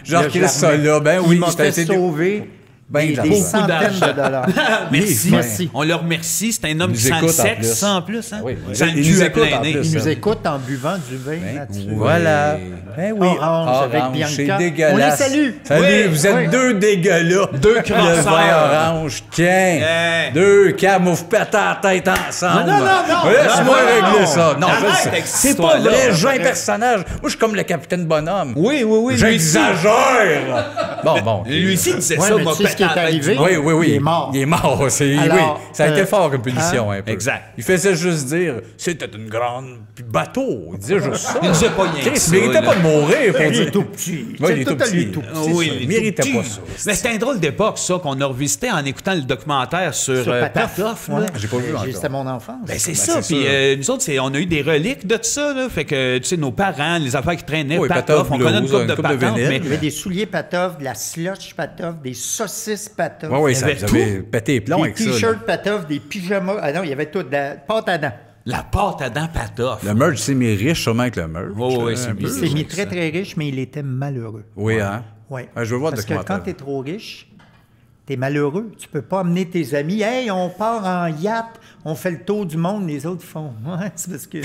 Genre, Là, je Chris, la ça remets. là, ben oui, Il m'a j'étais fait été- sauver Ben des d'argent. centaines d'argent. de dollars. Merci. Merci. On le remercie. C'est un homme Il qui nous sent le écoute en sexe, plus. ça en plus. Hein? Oui, oui. Ça le Il nous tue à écoute plein en nez. plus. Il nous ça. écoute en buvant du vin nature. Voilà. Ben oui. Orange avec Bianca. c'est On les dégueulasse. salue. Salut, Oui, vous êtes oui. deux dégueulas. Deux Le crosseurs. vin orange, tiens. Hey. Deux camoufles pétés à la tête ensemble. Non, non, non. Laisse-moi Non, régler non. ça. Non, Arrête je sais. avec cette C'est pas histoire-là. vrai, j'ai un personnage. Moi, je suis comme le capitaine Bonhomme. Oui, oui, oui. J'exagère. Bon. Lui aussi disait Ouais, ça, mais m'a tu sais ce qui pété est la tête arrivé? du monde. Oui. Il est mort. Il est mort. Oui, Alors, ça a été fort comme punition, un peu. Exact. Il faisait juste dire c'était une grande bateau. Il disait juste ça. Il disait pas rien que Chris, ça, il méritait là. pas de mourir pour Il dire. est tout petit. Oui, il est C'est tout tout à lui petit. tout petit. Oui, ça. il Il méritait était pas petit. ça. Mais c'était un drôle d'époque, ça, qu'on a revisité en écoutant le documentaire sur Patoff. là. Ouais. J'ai pas vu encore. C'était mon enfance. Ben, c'est Ben, ça. c'est Puis sûr. nous autres, on a eu des reliques de ça. Là. Fait que, tu sais, nos parents, les affaires qui traînaient, Oui, Patoff, Patoff on connaît une Blues, couple une de couple de patentes. vinyles. Mais Il y avait des souliers Patoff, de la slush Patoff, des saucisses Patoff. Oui, Il y ça avait vous avez pété les plombs des avec ça. là. t-shirts Patoff, des pyjamas. Ah non, il y avait tout, de la pâte à dents. la pâte à dents Patoff. Le merch, c'est mis riche, sûrement avec le merch. Oui, c'est Un bien. peu. Il s'est mis très, très riche, mais il était malheureux. Oui, hein? Ouais. Je veux voir le Parce que documentaire. quand tu es trop riche, tu es malheureux. Tu peux pas amener tes amis. Hey, on part en yacht, on fait le tour du monde. Les autres font. Ouais, c'est parce que.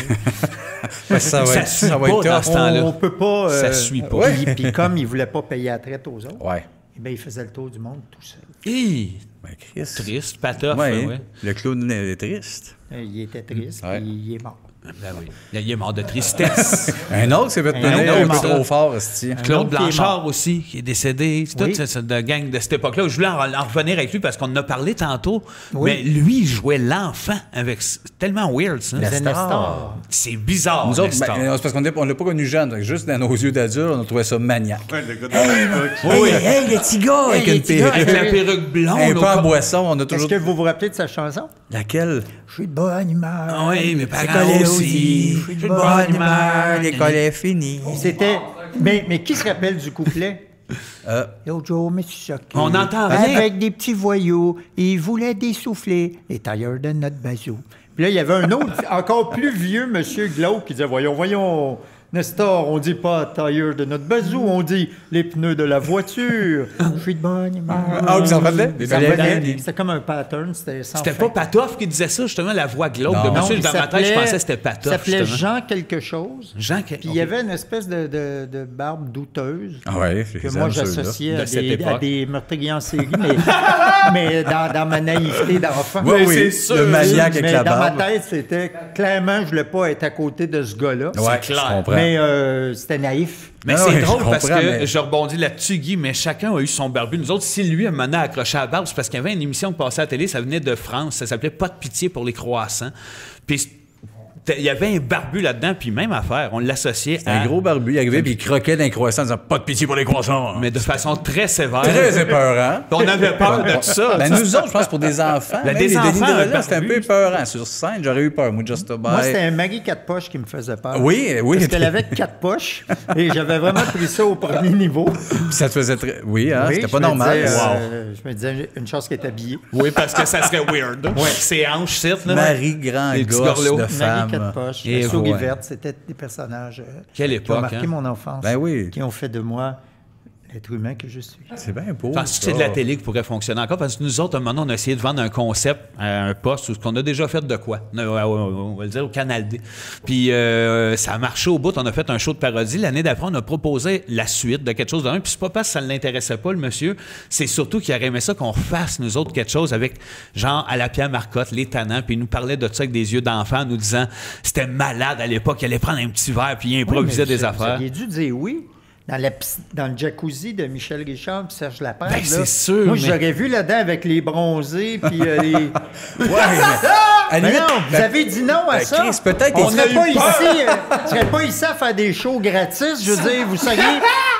Ça va Ça être, suit ça va pas être dans tough. ce temps-là. On peut pas. Ça suit pas. Puis comme il voulait pas payer la traite aux autres, Ouais. eh bien, il faisait le tour du monde tout seul. Hi, Ben, Chris. triste, Patoff. Ouais, ouais. le clown est triste. Il était triste, Ouais. puis il est mort. Ben oui. Il est mort de tristesse. Un autre s'est fait Un tenir autre un peu mort. trop fort, esti. Claude autre qui est Blanchard mort. aussi, qui est décédé. C'est Oui. toute cette gang de cette époque-là. Je voulais en revenir avec lui parce qu'on en a parlé tantôt. Oui. Mais lui, il jouait l'enfant avec. Tellement weird, ça. C'est Nestor. C'est bizarre. Nous autres, Nestor. c'est parce qu'on ne l'a pas connu jeune. Fait que juste dans nos yeux d'adultes, on a trouvé ça maniaque. Ouais, le gars de Oui. Hey, le petit gars avec le une petit gars Avec perruque. la perruque blonde. Un au peu en corps. boisson, on a Est-ce toujours... que vous vous rappelez de sa chanson? Laquelle? Je suis de bonne humeur. Ah oui, mes parents collait aussi. Je suis de bonne humeur. l'école est finie. C'était. Mais qui se rappelle du couplet? L'autre jour, me suis choqué. On n'entend rien. Avec des petits voyous, il voulait dessouffler les tailleurs de notre bazou. Puis là, il y avait un autre, encore plus vieux monsieur glauque qui disait voyons, Nestor, on dit pas tailleur de notre bazou, on dit les pneus de la voiture. Je suis de bonne humeur. Ah, vous en rappelez? Ça revenait. C'était comme un pattern, c'était sans C'était fin. pas Patoff qui disait ça, justement, la voix glauque Non. de Non, monsieur. il Dans ma tête, je s'appelait- pensais que c'était Il Patoff. s'appelait justement. Jean quelque chose. Jean. Puis il y avait une espèce de barbe douteuse. Ah ouais, Que moi, j'associais De à cette des, époque. à des meurtriers en série, mais dans ma naïveté d'enfant. Oui, oui, c'est sûr. le maniaque avec Mais la dans ma barbe. tête, c'était clairement, je voulais pas être à côté de ce gars-là. Ouais, clair. je comprends. Mais c'était naïf. Mais Non, c'est oui, drôle je parce comprends, que mais- je rebondis là-dessus, Guy, mais chacun a eu son barbu. Nous autres, si lui a mené à accrocher à la barbe, c'est parce qu'il y avait une émission qui passait à la télé, ça venait de France, ça s'appelait Pas de pitié pour les croissants. Puis il y avait un barbu là-dedans, puis même affaire, on l'associait à... Un gros barbu, il arrivait puis il croquait d'un croissant en disant « Pas de pitié pour les croissants! » Mais de façon très sévère. Très épeurant. On avait peur de tout ça. Ben, nous autres, je pense, pour des enfants, Ben, même des les enfants, Denis un Drolet, c'était un barbu. peu épeurant. Sur scène, j'aurais eu peur. Moi, Just Moi, c'était un Marie 4 poches qui me faisait peur. Oui. Parce qu'elle avait 4 poches et j'avais vraiment pris ça au premier niveau. Puis ça te faisait très... Oui, hein, Oui, c'était je pas me normal. disais, Wow. je me disais, une chance qu'elle est habillée. Oui, parce que ça serait weird. C'est hanche, c'est là. Marie, grand Les petits gosse gorlots. de Marie femme. 4 poches, Et la souris ouais. verte, c'était des personnages Quelle qui époque, ont marqué hein? mon enfance. Ben oui. Qui ont fait de moi l'être humain que je suis. C'est bien beau. Penses-tu que c'est de la télé qui pourrait fonctionner encore? Parce que nous autres, à un moment, on a essayé de vendre un concept à un poste où on a déjà fait de quoi? On va le dire au Canal D. Puis ça a marché au bout. On a fait un show de parodie. L'année d'après, on a proposé la suite de quelque chose de même. Puis c'est pas parce que ça ne l'intéressait pas, le monsieur. C'est surtout qu'il aurait aimé ça qu'on fasse, nous autres, quelque chose avec, genre, à la Pierre Marcotte, les tannants. Puis il nous parlait de ça avec des yeux d'enfant, nous disant c'était malade à l'époque. Il allait prendre un petit verre puis il improvisait Oui, mais des affaires. Vous auriez dû dire oui. dans le jacuzzi de Michel Richard et Serge Laprade. Ben, là. c'est sûr, Moi, mais- j'aurais vu là-dedans avec les bronzés puis les... Ouais, à la Mais limite, non, vous ben, avez dit non à ben, ça. Chris, peut-être On qu'il serait a pas eu peur. ici, serait pas ici à faire des shows gratis. Je veux dire, vous seriez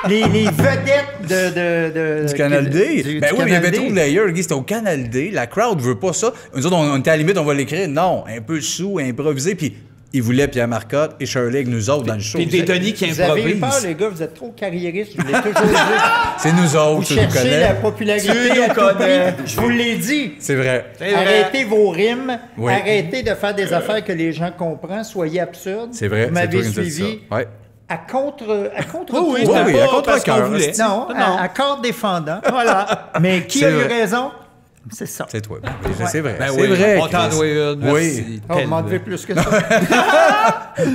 les vedettes du Canal D. du Ben oui, mais il y Canal avait D. trop de layers, Guy. C'était au Canal D. La crowd veut pas ça. Nous autres, on était à la limite, on va l'écrire. Non, un peu sous, improvisé. Puis ils voulaient Pierre Marcotte et Shirley avec nous autres dans le show. Puis des Denis qui Vous avez eu peur, improvisent. les gars, vous êtes trop carriéristes. Je vous l'ai toujours dit. C'est nous Vous autres, tu nous cherchez connais. la popularité Tu nous à tout connais. prix. Je vous l'ai dit. C'est vrai. C'est vrai. Arrêtez vos rimes. Oui. Arrêtez de faire des affaires que les gens comprennent. Soyez absurdes. C'est vrai. Vous c'est m'avez toi qui nous as dit suivi ça. Ouais. à contre Oui, oui, Oui, c'était oui, pas à contre parce qu'on cœur, voulait. Non, Non. à corps défendant. Voilà. Mais qui C'est a eu vrai. raison? C'est ça. C'est toi. C'est vrai. Ben c'est oui, vrai. on t'en Chris. doit une. Oui. Merci. Oh, m'en devez plus que ça.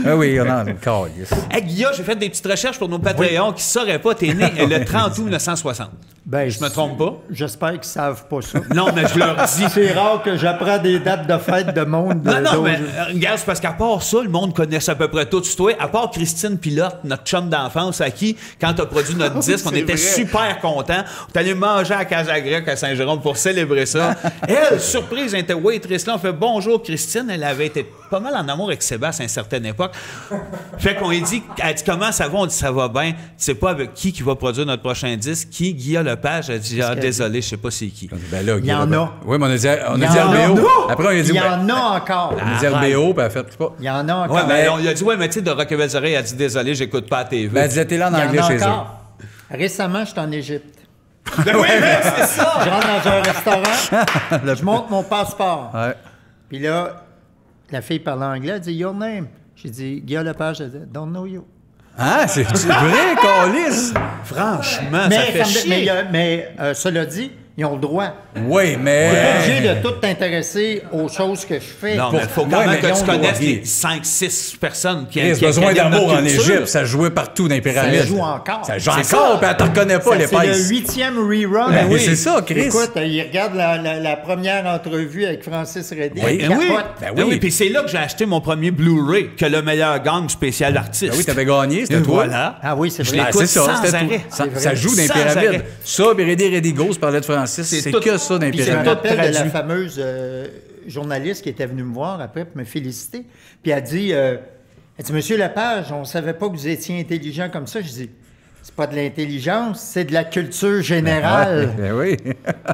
Ah oui, on en a encore. Hey, Guilla, j'ai fait des petites recherches pour nos Patreons qui ne sauraient pas. T'es né le 30 août 1960. Ben, Je me trompe pas? J'espère qu'ils savent pas ça. Non, mais je leur dis. C'est rare que j'apprends des dates de fête de monde. Non, mais regarde, c'est parce qu'à part ça, le monde connaissait à peu près tout sur toi. À part Christine Pilote, notre chum d'enfance, à qui, quand t'as produit notre disque, on C'est était vrai. super contents. On est allé manger à Casa-Grecque à Saint-Jérôme pour célébrer ça. Elle, surprise, elle était waitress là. On fait bonjour Christine. Elle avait été pas mal en amour avec Sébastien à une certaine époque. Fait qu'on lui dit, elle dit comment ça va? On dit ça va bien. Tu sais pas avec qui va produire notre prochain disque? Qui? Guilla Lepage. Elle dit, ah, désolé, je sais pas c'est qui. Ben là, Il y en a. Oui, mais on a dit Il y en a. RBO. Après, on a dit. Il y ben, en a encore. on a dit RBO, puis elle a fait pas. Il y en a encore. Ouais, mais mais- on lui a dit, ouais, mais tu sais, de Rock et Belles Oreilles, elle a dit, désolé, j'écoute pas la TV. Ben, elle disait t'es là en Il y en anglais a chez eux. encore. Récemment, j'étais en Égypte. Ben oui, mais c'est ça! Je rentre dans un restaurant, je montre mon passeport. Ouais. Puis là, la fille parle anglais, elle dit « Your name ». J'ai dit « Guilla Lepage ». Elle dit « Don't know you ». Ah, c'est vrai, Calis? Franchement, ça fait chier. Mais cela dit, ils ont le droit. Oui, mais. T'es pas obligé de tout t'intéresser aux choses que je fais. Non, mais il faut quand Ouais, même mais que ils tu ont connaisses droit. les 5-6 personnes qui Chris, qui besoin qui aiment d'amour notre en culture. Égypte, ça jouait partout dans les pyramides. Ça joue encore. Ça joue C'est encore, ça. puis elle te reconnaît pas, les C'est le pinces. 8e rerun. Ben oui, c'est ça, Chris. Écoute, il regarde la première entrevue avec Francis Reddy. Oui, il Ben oui, capote. Ben ben oui. oui. Puis c'est là que j'ai acheté mon premier Blu-ray, que le meilleur gang spécial artiste. Ben oui, t'avais gagné, Et c'était toi. voilà. Ah oui, c'est Je vrai. Ah, l'écoute c'est ça, sans c'était arrêt. tout. Ça, C'est ça vrai. joue dans les Sans pyramides. arrêt. Ça, Reddy Ghost parlait de Francis. C'est tout- que ça dans les Puis je me pyramides. rappelle de la traduit. fameuse journaliste qui était venue me voir après pour me féliciter. Puis elle dit, Monsieur Lepage, on savait pas que vous étiez intelligent comme ça. Je dis, c'est pas de l'intelligence, c'est de la culture générale. Ben oui.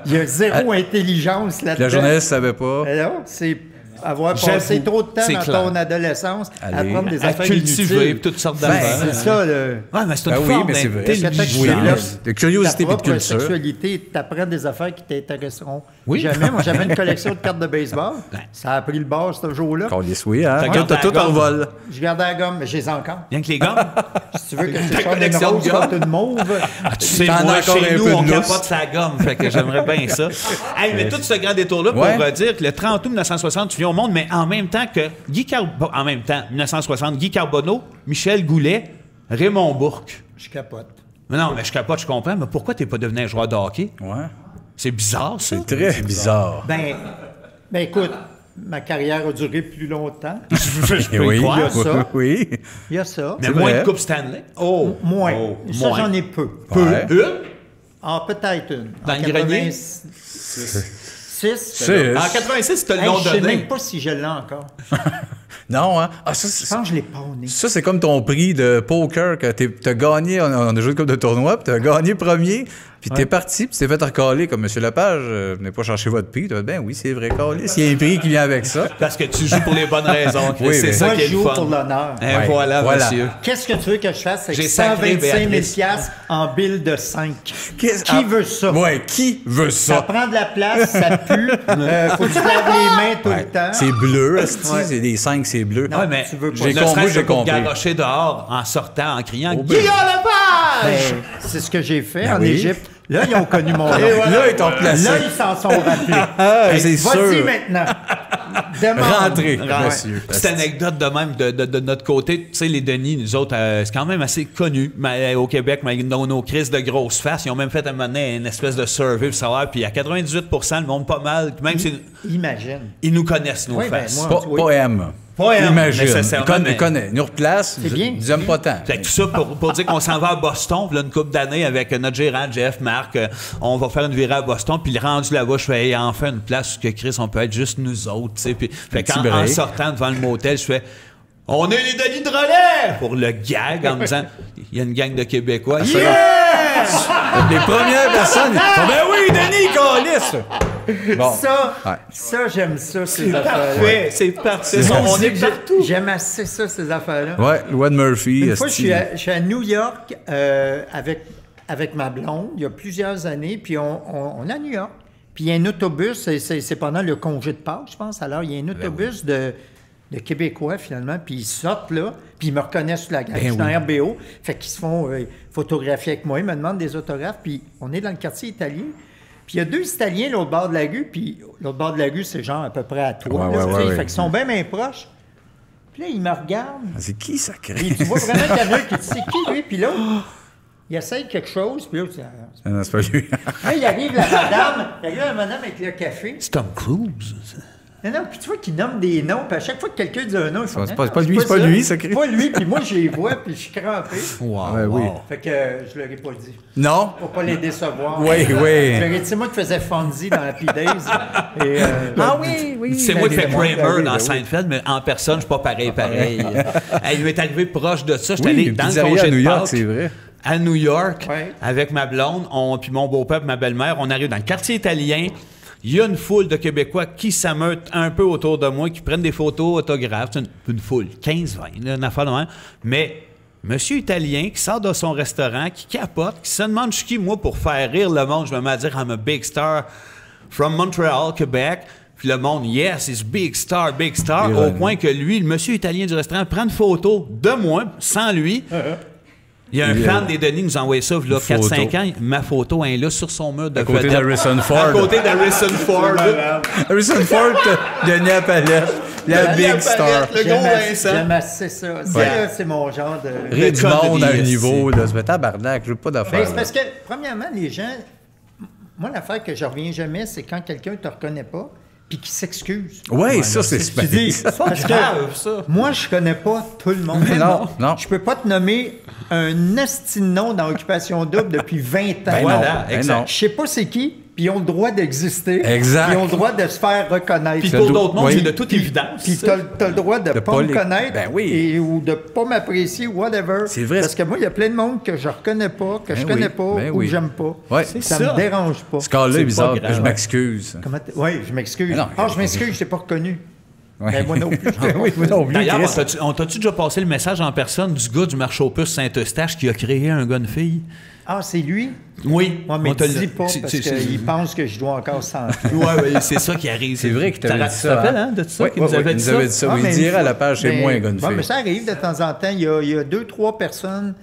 Il y a zéro intelligence là-dedans. La journaliste savait pas. Alors, c'est avoir passé J'avoue, trop de temps c'est dans clair. ton adolescence à Allez. apprendre des À affaires cultiver inutiles. toutes sortes Ben, d'affaires. c'est ça, le... Ouais, mais c'est une Ben oui, forme mais c'est vrai. d'intelligence. Oui, là, de curiosité ta et de propre culture. sexualité, t'apprends des affaires qui t'intéresseront. Oui. Jamais. Moi, j'avais une collection de cartes de baseball. Ça a pris le bord ce jour-là. Calis, oui, hein. Regarde T'as la tout en gomme. vol. Je gardais la gomme, mais je les ai encore. Rien que les gars. Si tu veux que je te Ta sorte une collection de rose gomme. contre une mauve. Tu sais, T'en as moi, encore chez un nous, peu de on lousse. capote sa gomme. Fait que j'aimerais bien ça. Hey, mais tout ce grand détour-là pour Ouais. dire que le 30 août 1960, tu viens au monde, mais en même temps que en même temps, 1960, Guy Carbonneau, Michel Goulet, Raymond Bourque. Je capote. Mais non, mais je capote, je comprends, mais pourquoi t'es pas devenu un joueur de hockey? Ouais. C'est bizarre, ça. C'est très bizarre. Ben, écoute, ma carrière a duré plus longtemps. Je peux y Oui, croire. Il y a ça. oui. Il y a ça. Mais C'est moins vrai. de Coupe Stanley. Oh! Moins. Oh, Ça, moins. j'en ai peu. Ouais. Une? Ah, peut-être une. Dans le grenier? 6. C'est- En 86, t'as le Hey, nom je sais donné. même pas si je l'ai encore. Non, hein? Ah, Je pense que je l'ai pas au nez. ça, c'est comme ton prix de poker que t'as gagné. On a joué une couple de tournois, puis t'as gagné premier, puis t'es parti, puis tu t'es fait recaler comme M. Lepage. Venez pas chercher votre prix. T'as dit, ben oui, c'est vrai, caler. S'il y a un prix qui vient avec ça. Parce que tu joues pour les bonnes raisons. Chris. Oui, c'est mais- ça Moi, qui est je le joue fun. pour l'honneur. Et Ouais. voilà, Voilà. monsieur. Qu'est-ce que tu veux que je fasse avec J'ai sacré 125 000 Béatrice. piastres en bill de 5? Qu'est-ce- Qui veut ça? Ouais, qui veut Ça ça? prend de la place, ça pue. Faut que tu te laves les mains tout Ouais. le temps. C'est bleu, esti, Ouais. c'est des 5, c'est bleu. Non, Ouais, mais tu veux pas. J'ai ne compris, serait-ce j'ai que pour compris. garrocher dehors en sortant, en criant Oh, « Guillaume Lepage! Ben, c'est ce que j'ai fait Ben en oui. Égypte. Là, ils ont connu mon nom. Là, ils t'ont placé. Là, ils s'en sont rappelés. Ah, c'est Vas-y sûr. maintenant. Demande. Rentrez, Ouais. monsieur. Petite anecdote de même de notre côté. Tu sais, les Denis, nous autres, c'est quand même assez connu au Québec, mais nos crises de grosses faces. Ils ont même fait à un moment donné une espèce de survey pour savoir. Puis à 98 le monde pas mal. Même si Imagine. ils nous connaissent, nos Oui, ben, faces. moi, Pas, oui. pas M. Pas elle, Imagine. nécessairement, Il mais- connaît. Il nous replace. C'est bien, Ils aiment pas tant. Fait que tout ça pour dire qu'on s'en va à Boston, puis là, une couple d'années avec notre gérant, Jeff, Marc, on va faire une virée à Boston, puis rendu là-bas, je fais, hey, enfin une place où que Chris, on peut être juste nous autres, tu sais. Puis, fait petit qu'en break. en sortant devant le motel, je fais, on est les Denis de relais! Pour le gag, en me disant, il y a une gang de Québécois. Yeah! Les premières personnes, ils font, ben oui, Denis, câlisse! Bon. Ça, j'aime ça, ces C'est affaires-là. parfait, c'est parfait. On est partout. J'aime assez ça, ces affaires-là. Ouais, Lou Murphy. Une fois, je esti. suis à New York avec ma blonde, il y a plusieurs années, puis on est à New York. Puis il y a un autobus, c'est pendant le congé de Pâques, je pense. Alors, il y a un autobus de Québécois, finalement, puis ils sortent là, puis ils me reconnaissent sur la gang. Je suis dans RBO, fait qu'ils se font photographier avec moi, ils me demandent des autographes, puis on est dans le quartier italien. Puis il y a 2 Italiens l'autre bord de la rue, puis l'autre bord de la rue, c'est genre à peu près à toi. Ouais, là, ouais, tu sais. ouais. Fait qu'ils sont bien proches. Puis là, ils me regardent. C'est qui ça crée? Puis tu vois vraiment qu'il y en a un qui dit c'est qui lui, puis l'autre, il essaye quelque chose, puis l'autre, Non, c'est pas lui. là, il arrive la madame avec le café. C'est Tom Cruise. Non, puis tu vois qu'il nomme des noms, puis à chaque fois que quelqu'un dit un nom, il fait C'est pas lui, c'est pas lui, ça crée. Pas lui, puis moi, je les vois, puis je suis crampé. Wow. Ouais, oui. Fait que je leur ai pas dit, Non? pour pas les décevoir. Oui, Je leur oui. ai dit, c'est moi qui faisais Fonzie dans Happy Days. Et, oui. C'est moi qui fais Kramer oui, dans oui. Seinfeld, mais en personne, je suis pas pareil. Hey, il m'est arrivé proche de ça. J'étais Oui, allé une dans le pizzeria congé à New de York, Pâques, c'est vrai. à New York, Ouais. avec ma blonde, puis mon beau-père et ma belle-mère. On arrive dans le quartier italien. Il y a une foule de Québécois qui s'ameutent un peu autour de moi, qui prennent des photos, autographes. C'est une foule, 15-20, là, une affaire de même. Mais monsieur italien qui sort de son restaurant, qui capote, qui se demande je suis qui, moi, pour faire rire le monde. Je me mets à dire I'm a big star from Montreal, Québec. Puis le monde, yes, it's big star, au point que lui, le monsieur italien du restaurant, prend une photo de moi, sans lui. Il y a un fan des Denis qui nous a envoyé ça, là, 4-5 ans. Ma photo est là sur son mur de À côté vedette. d'Harrison Ford. À côté d'Harrison Ford. Harrison Ford, Denis à palette, la Big Star. Le gros Vincent. J'aime assez ça. Ça, là, c'est mon genre de... Rire du monde à un conneries, niveau, là. Ça fait tabarnak, je veux pas Ben, d'affaires. c'est parce que, premièrement, les gens... Moi, l'affaire que je reviens jamais, c'est quand quelqu'un te reconnaît pas puis qui s'excuse. Oui, ça, c'est super. Tu dis, parce grave, que ça. moi, je connais pas tout le monde. Non. Je peux pas te nommer un esti de nom dans Occupation Double depuis 20 ans. Ben Voilà, non, exact. ben non. Je sais pas c'est qui, puis ils ont le droit d'exister. Exact. Puis ils ont le droit de se faire reconnaître. Puis pour d'autres mondes, Oui. c'est de toute évidence. Puis t'as le droit de pas pas me les- connaître Ben oui. ou de pas m'apprécier, whatever. C'est vrai. Parce que moi, il y a plein de monde que je reconnais pas, que je connais pas ben ou oui. que j'aime pas. Ouais. Ça ça. me dérange pas. Ce cas-là C'est est bizarre, pas grave. je m'excuse. Oui, je m'excuse. Mais non, Je m'excuse, je t'ai pas reconnu. Ouais. Ben, moi non plus. Oui, moi non plus, D'ailleurs, Chris. on t'a-tu déjà passé le message en personne du gars du marché aux puces Saint-Eustache qui a créé un gars de fille? Ah, c'est lui? Oui. Moi, mais On te dis l'a- pas, c'est- parce c'est- qu'il pense que je dois encore sentir. Ouais, c'est ça qui arrive. C'est vrai qu'il t'avait dit Tu te ça. rappelles, hein, de ça? Oui, qu'il nous avait il dit nous avait dit ça. Oui, mais il une dirait à la fois- page, c'est ben, moins un gars de ouais, mais fille. ça arrive de temps en temps. Il y a 2-3 personnes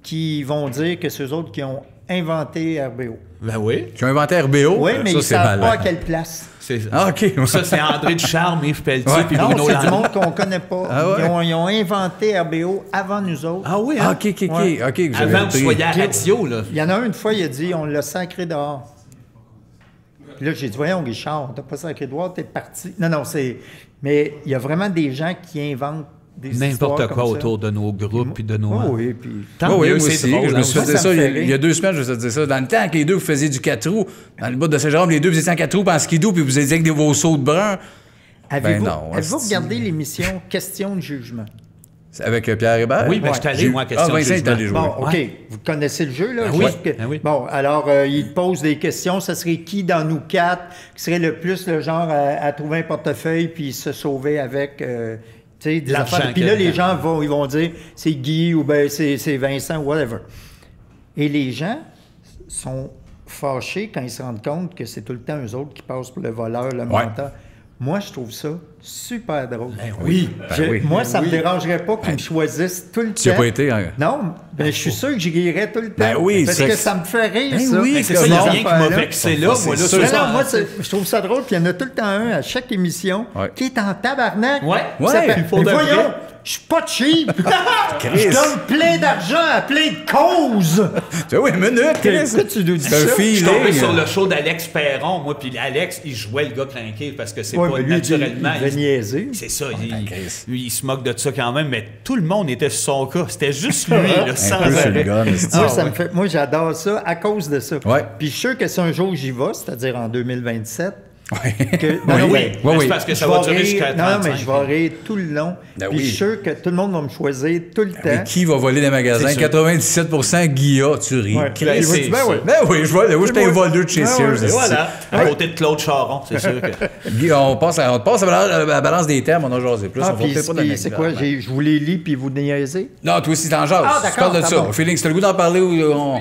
qui vont dire que c'est eux autres qui ont inventé RBO. Ben oui. Tu as inventé RBO? Oui, mais ça, ils c'est savent pas à malade. quelle place. Ah, OK. Ça, c'est André Ducharme, Yves Pelletier, Ouais. puis Non, Bruno c'est du Landry. monde qu'on connaît pas. Ah ouais? Ils ont inventé RBO avant nous autres. Ah oui, Ah, hein? OK, OK, OK. Ouais. OK, vous avez Avant que tu pris. sois à la radio, là. Il y en a un, une fois, il a dit on l'a sacré dehors. Puis là, j'ai dit voyons, Richard, t'as pas sacré dehors, t'es parti. Non, c'est. Mais il y a vraiment des gens qui inventent des histoires N'importe quoi comme ça. autour de nos groupes et de nos... Oh, oui, puis. Tant Oui, mieux, moi c'est aussi. drôle, Je hein. me suis Moi, fait dire ça ça me fait il y a 2 semaines, je me suis fait dire ça. Dans le temps que les deux, vous faisiez du 4 roues, dans le bout de Saint-Jérôme, les deux, vous étiez en 4 roues, en skidoo, puis vous étiez avec vos sauts de brun. Avez-vous Ben non, avez-vous hostie. regardé l'émission Question de jugement? C'est avec Pierre Hébert? Oui, ben, je suis allé, moi, à question Vincent de est jugement. allé jouer. Bon, OK. Ouais. Vous connaissez le jeu, là? Ah oui, Juste que- ah oui. Bon, alors, il te pose des questions. Ça serait qui dans nous 4 qui serait le plus le genre à trouver un portefeuille puis se sauver avec... tu sais, des L'argent affaires. Puis qu'il y là, a les dedans. gens ils vont dire c'est Guy ou ben c'est Vincent, whatever. Et les gens sont fâchés quand ils se rendent compte que c'est tout le temps eux autres qui passent pour le voleur, le menteur. Moi, je trouve ça super drôle. Oui. oui. Moi, ça me dérangerait pas qu'ils me choisissent tout le temps. Tu n'y as pas été, hein? Non, ben, je suis sûr que j'y irais tout le temps. Ben oui, parce c'est- que ça me fait rire, Ben ça. oui, Mais c'est ça, il n'y a Ces rien qui m'a affaires-là. vexé là. c'est Moi, là, sûr. Mais ça, non, moi, je trouve ça drôle, puis il y en a tout le temps un à chaque émission Ouais. qui est en tabarnak. Ouais. Ouais. Ça fait, Il faut mais de voyons, vrai. Je suis pas cheap. Je donne plein d'argent à plein de causes. Tu vois, une minute, Chris. Pourquoi tu nous dis C'est un ça? Je suis tombé feeling. sur le show d'Alex Perron, moi, puis Alex, il jouait le gars clinqué parce que c'est Ouais, pas mais lui, naturellement. il veut niaiser. C'est ça, Chris. lui, il se moque de ça quand même, mais tout le monde était sur son cas. C'était juste lui, là, sans Un peu sur le arrêt. gun, c'est-tu? Moi, moi, j'adore ça à cause de ça. Ouais. Puis je suis sûr que si un jour j'y vais, c'est-à-dire en 2027, Ouais. que, Oui, non, oui. mais Oui, oui. C'est parce que ça je va vais durer rire- jusqu'à Non, 35. mais je vais rire tout le long. Ben Puis oui. je suis sûr que tout le monde va me choisir tout le Mais temps. qui va voler des magasins? C'est sûr. 97% Guilla, tu ris. Ouais. Chris, Ben, je vais c'est dire, ben ça. oui. Ben oui, je vois, j'étais un voleur de chez Ben Sears. ouais, Et esti. voilà, à côté de Claude Charon, c'est sûr que... Guy, on passe à la balance des termes, on a jasé plus. Ah, on va puis peut-être pas de puis c'est quoi? l'anecdote. Je vous les lis puis vous niaisez? Non, toi aussi, t'en jases. Ah, Tu d'accord, parles de c'est ça. bon. Félix, t'as le goût d'en parler ou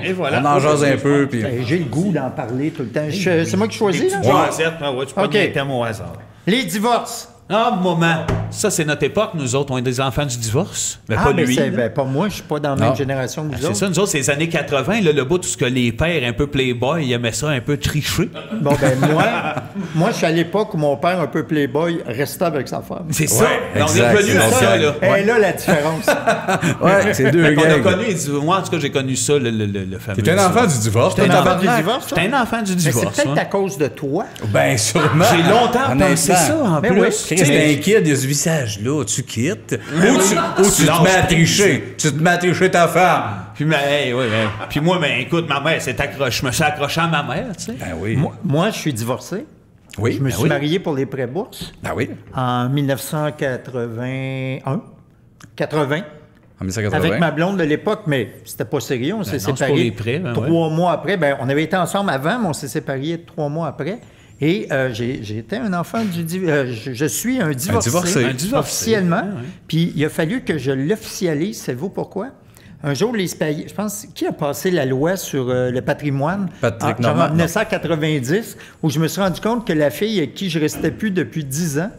Et voilà. on en jase un peu? Puis... Ben, j'ai le goût d'en parler tout le temps. C'est moi qui choisis, là? Tu prends OK. un thème au hasard. Les divorces. Ah, moment. Ça, c'est notre époque. Nous autres, on est des enfants du divorce. Mais pas mais lui. c'est- là. ben, pas moi, je suis pas dans la Non. même génération que vous C'est autres. ça, nous autres, c'est les années 80, là, le bout, tout ce que les pères un peu playboy, ils aimaient ça un peu tricher. Bon, ben moi, je suis à l'époque où mon père, un peu playboy, restait avec sa femme. C'est ça. On est exact, connu c'est à ça. ça, là. Et là, la différence. Ouais, c'est deux On a gars. connu, il dit, moi, en tout cas, j'ai connu ça, le fameux. T'es un enfant du divorce, T'es toi, un enfant du tabarnak. divorce, toi? J'étais un enfant du Mais c'est divorce. peut-être hein. à cause de toi. Ben, sûrement. J'ai longtemps Honnêtement. pensé ça, en Mais plus. oui. Chris, t'es un kid, il y a ce visage-là, tu quittes. Ou tu te lâches mets à tout. tricher. Tu te mets à tricher ta femme. Puis, puis moi, ben, écoute, ma mère s'est accrochée. Je me suis accroché à ma mère, tu sais. Ben oui. Moi, je suis divorcé. Oui, Je me ben suis oui. marié pour les pré-bourses Ben oui. en 1981. 80. En 1980. Avec ma blonde de l'époque, mais c'était pas sérieux. On s'est non, c'est séparés pour les prêts, ben 3 mois après. Ben, on avait été ensemble avant, mais on s'est séparés 3 mois après. Et j'ai été un enfant je suis un divorcé. divorcé. Un divorcé. Officiellement. Ouais, ouais. Puis il a fallu que je l'officialise. Savez-vous pourquoi? Un jour, je pense, qui a passé la loi sur le patrimoine? Patrick genre Normand, en 1990, où je me suis rendu compte que la fille avec qui je restais plus depuis 10 ans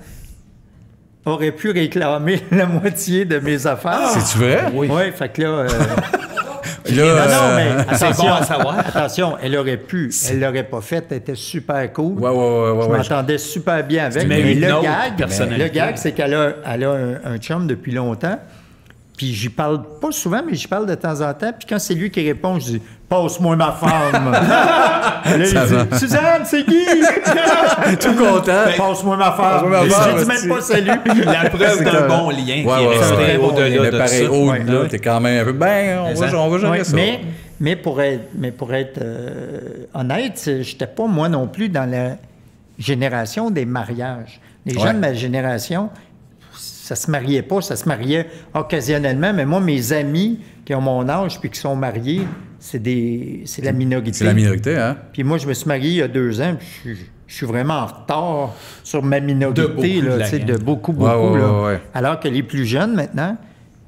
aurait pu réclamer la moitié de mes affaires. C'est-tu vrai? Oui, fait que là... Là, non, mais c'est attention, bon à savoir. attention, elle aurait pu. Elle l'aurait pas fait. Elle était super cool. Ouais. Je m'entendais super bien avec. mets Mais une le autre gag, personnalité. c'est qu'elle a un chum depuis longtemps. Puis j'y parle pas souvent, mais j'y parle de temps en temps. Puis quand c'est lui qui répond, je dis « Passe-moi ma femme! » Là, il dit « Suzanne, c'est qui? » tout content. Passe-moi ma femme! Passe-moi ma femme, Je dis même pas salut. La preuve d'un bon lien qui est resté ouais. au-delà Mais de pareil, ça. au-delà, Ouais. t'es quand même un peu... Ben, on va gérer Ouais, ça. mais pour être honnête, j'étais pas moi non plus dans la génération des mariages. Les gens de ma génération, ça se mariait pas, ça se mariait occasionnellement, mais moi, mes amis qui ont mon âge puis qui sont mariés, c'est la minorité. C'est la minorité, hein? Puis moi, je me suis marié il y a 2 ans, puis je suis vraiment en retard sur ma minorité, De beaucoup de là, la tu sais, gang. de beaucoup. Ouais. Là. Alors que les plus jeunes, maintenant,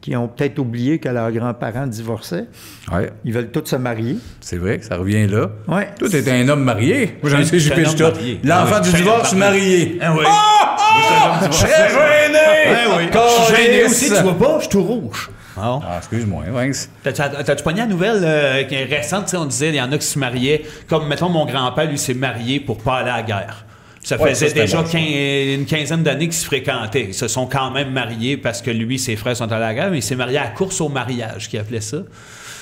qui ont peut-être oublié que leurs grands-parents divorçaient, Ouais, ils veulent tous se marier. c'est vrai que ça revient là. Ouais. Toi, t'es un homme marié. Moi, j'en Je sais, suis j'ai un homme tout. marié. L'enfant Ah oui, du je suis un divorce homme marié. Ah oui. Je serais gêné! Je suis gêné Câlisse! aussi, tu vois pas, je suis tout rouge. Bon. Ah, excuse-moi, Vince. T'as-tu pogné la nouvelle qui est récente? Tu sais, on disait, il y en a qui se mariaient. Comme, mettons, mon grand-père, lui, s'est marié pour pas aller à la guerre. Ça Ouais, faisait ça, c'était déjà bon, ça. une quinzaine d'années qu'ils se fréquentaient. Ils se sont quand même mariés parce que lui, ses frères sont allés à la guerre, mais il s'est marié à la course au mariage, qu'ils appelaient ça.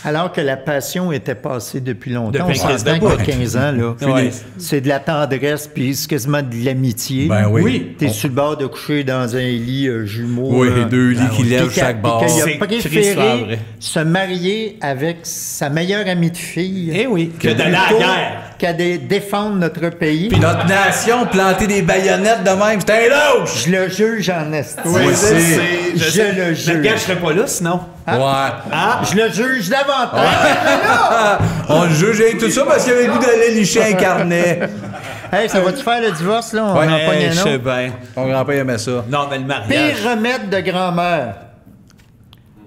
Alors que la passion était passée depuis longtemps. Depuis On un s'entend Christ de qu'il y a 15 ans, là. Ouais. C'est de la tendresse, puis c'est quasiment de l'amitié. Ben oui. Oui. T'es sur le bord de coucher dans un lit jumeau. Oui, là. 2 lits qui lèvent Puis chaque bord. qu'il a C'est Christ préféré vrai. se marier avec sa meilleure amie de fille. Eh oui, que d'aller à la plutôt guerre. qu'à défendre notre pays. Puis notre nation, planter des baïonnettes de même, c'est un lâche! Je le juge en estime. Oui, c'est- Je le Le juge. gars, je serais pas là, sinon. Ouais. Je le juge davantage. On le juge avec tout ça parce qu'il avait le goût d'aller licher un carnet. Hey, ça va-tu faire le divorce, là? On Ouais, en pogne Eh, un je sais autre. bien. Ton grand-père aimait ça. Non, mais le mariage. Pire remède de grand-mère.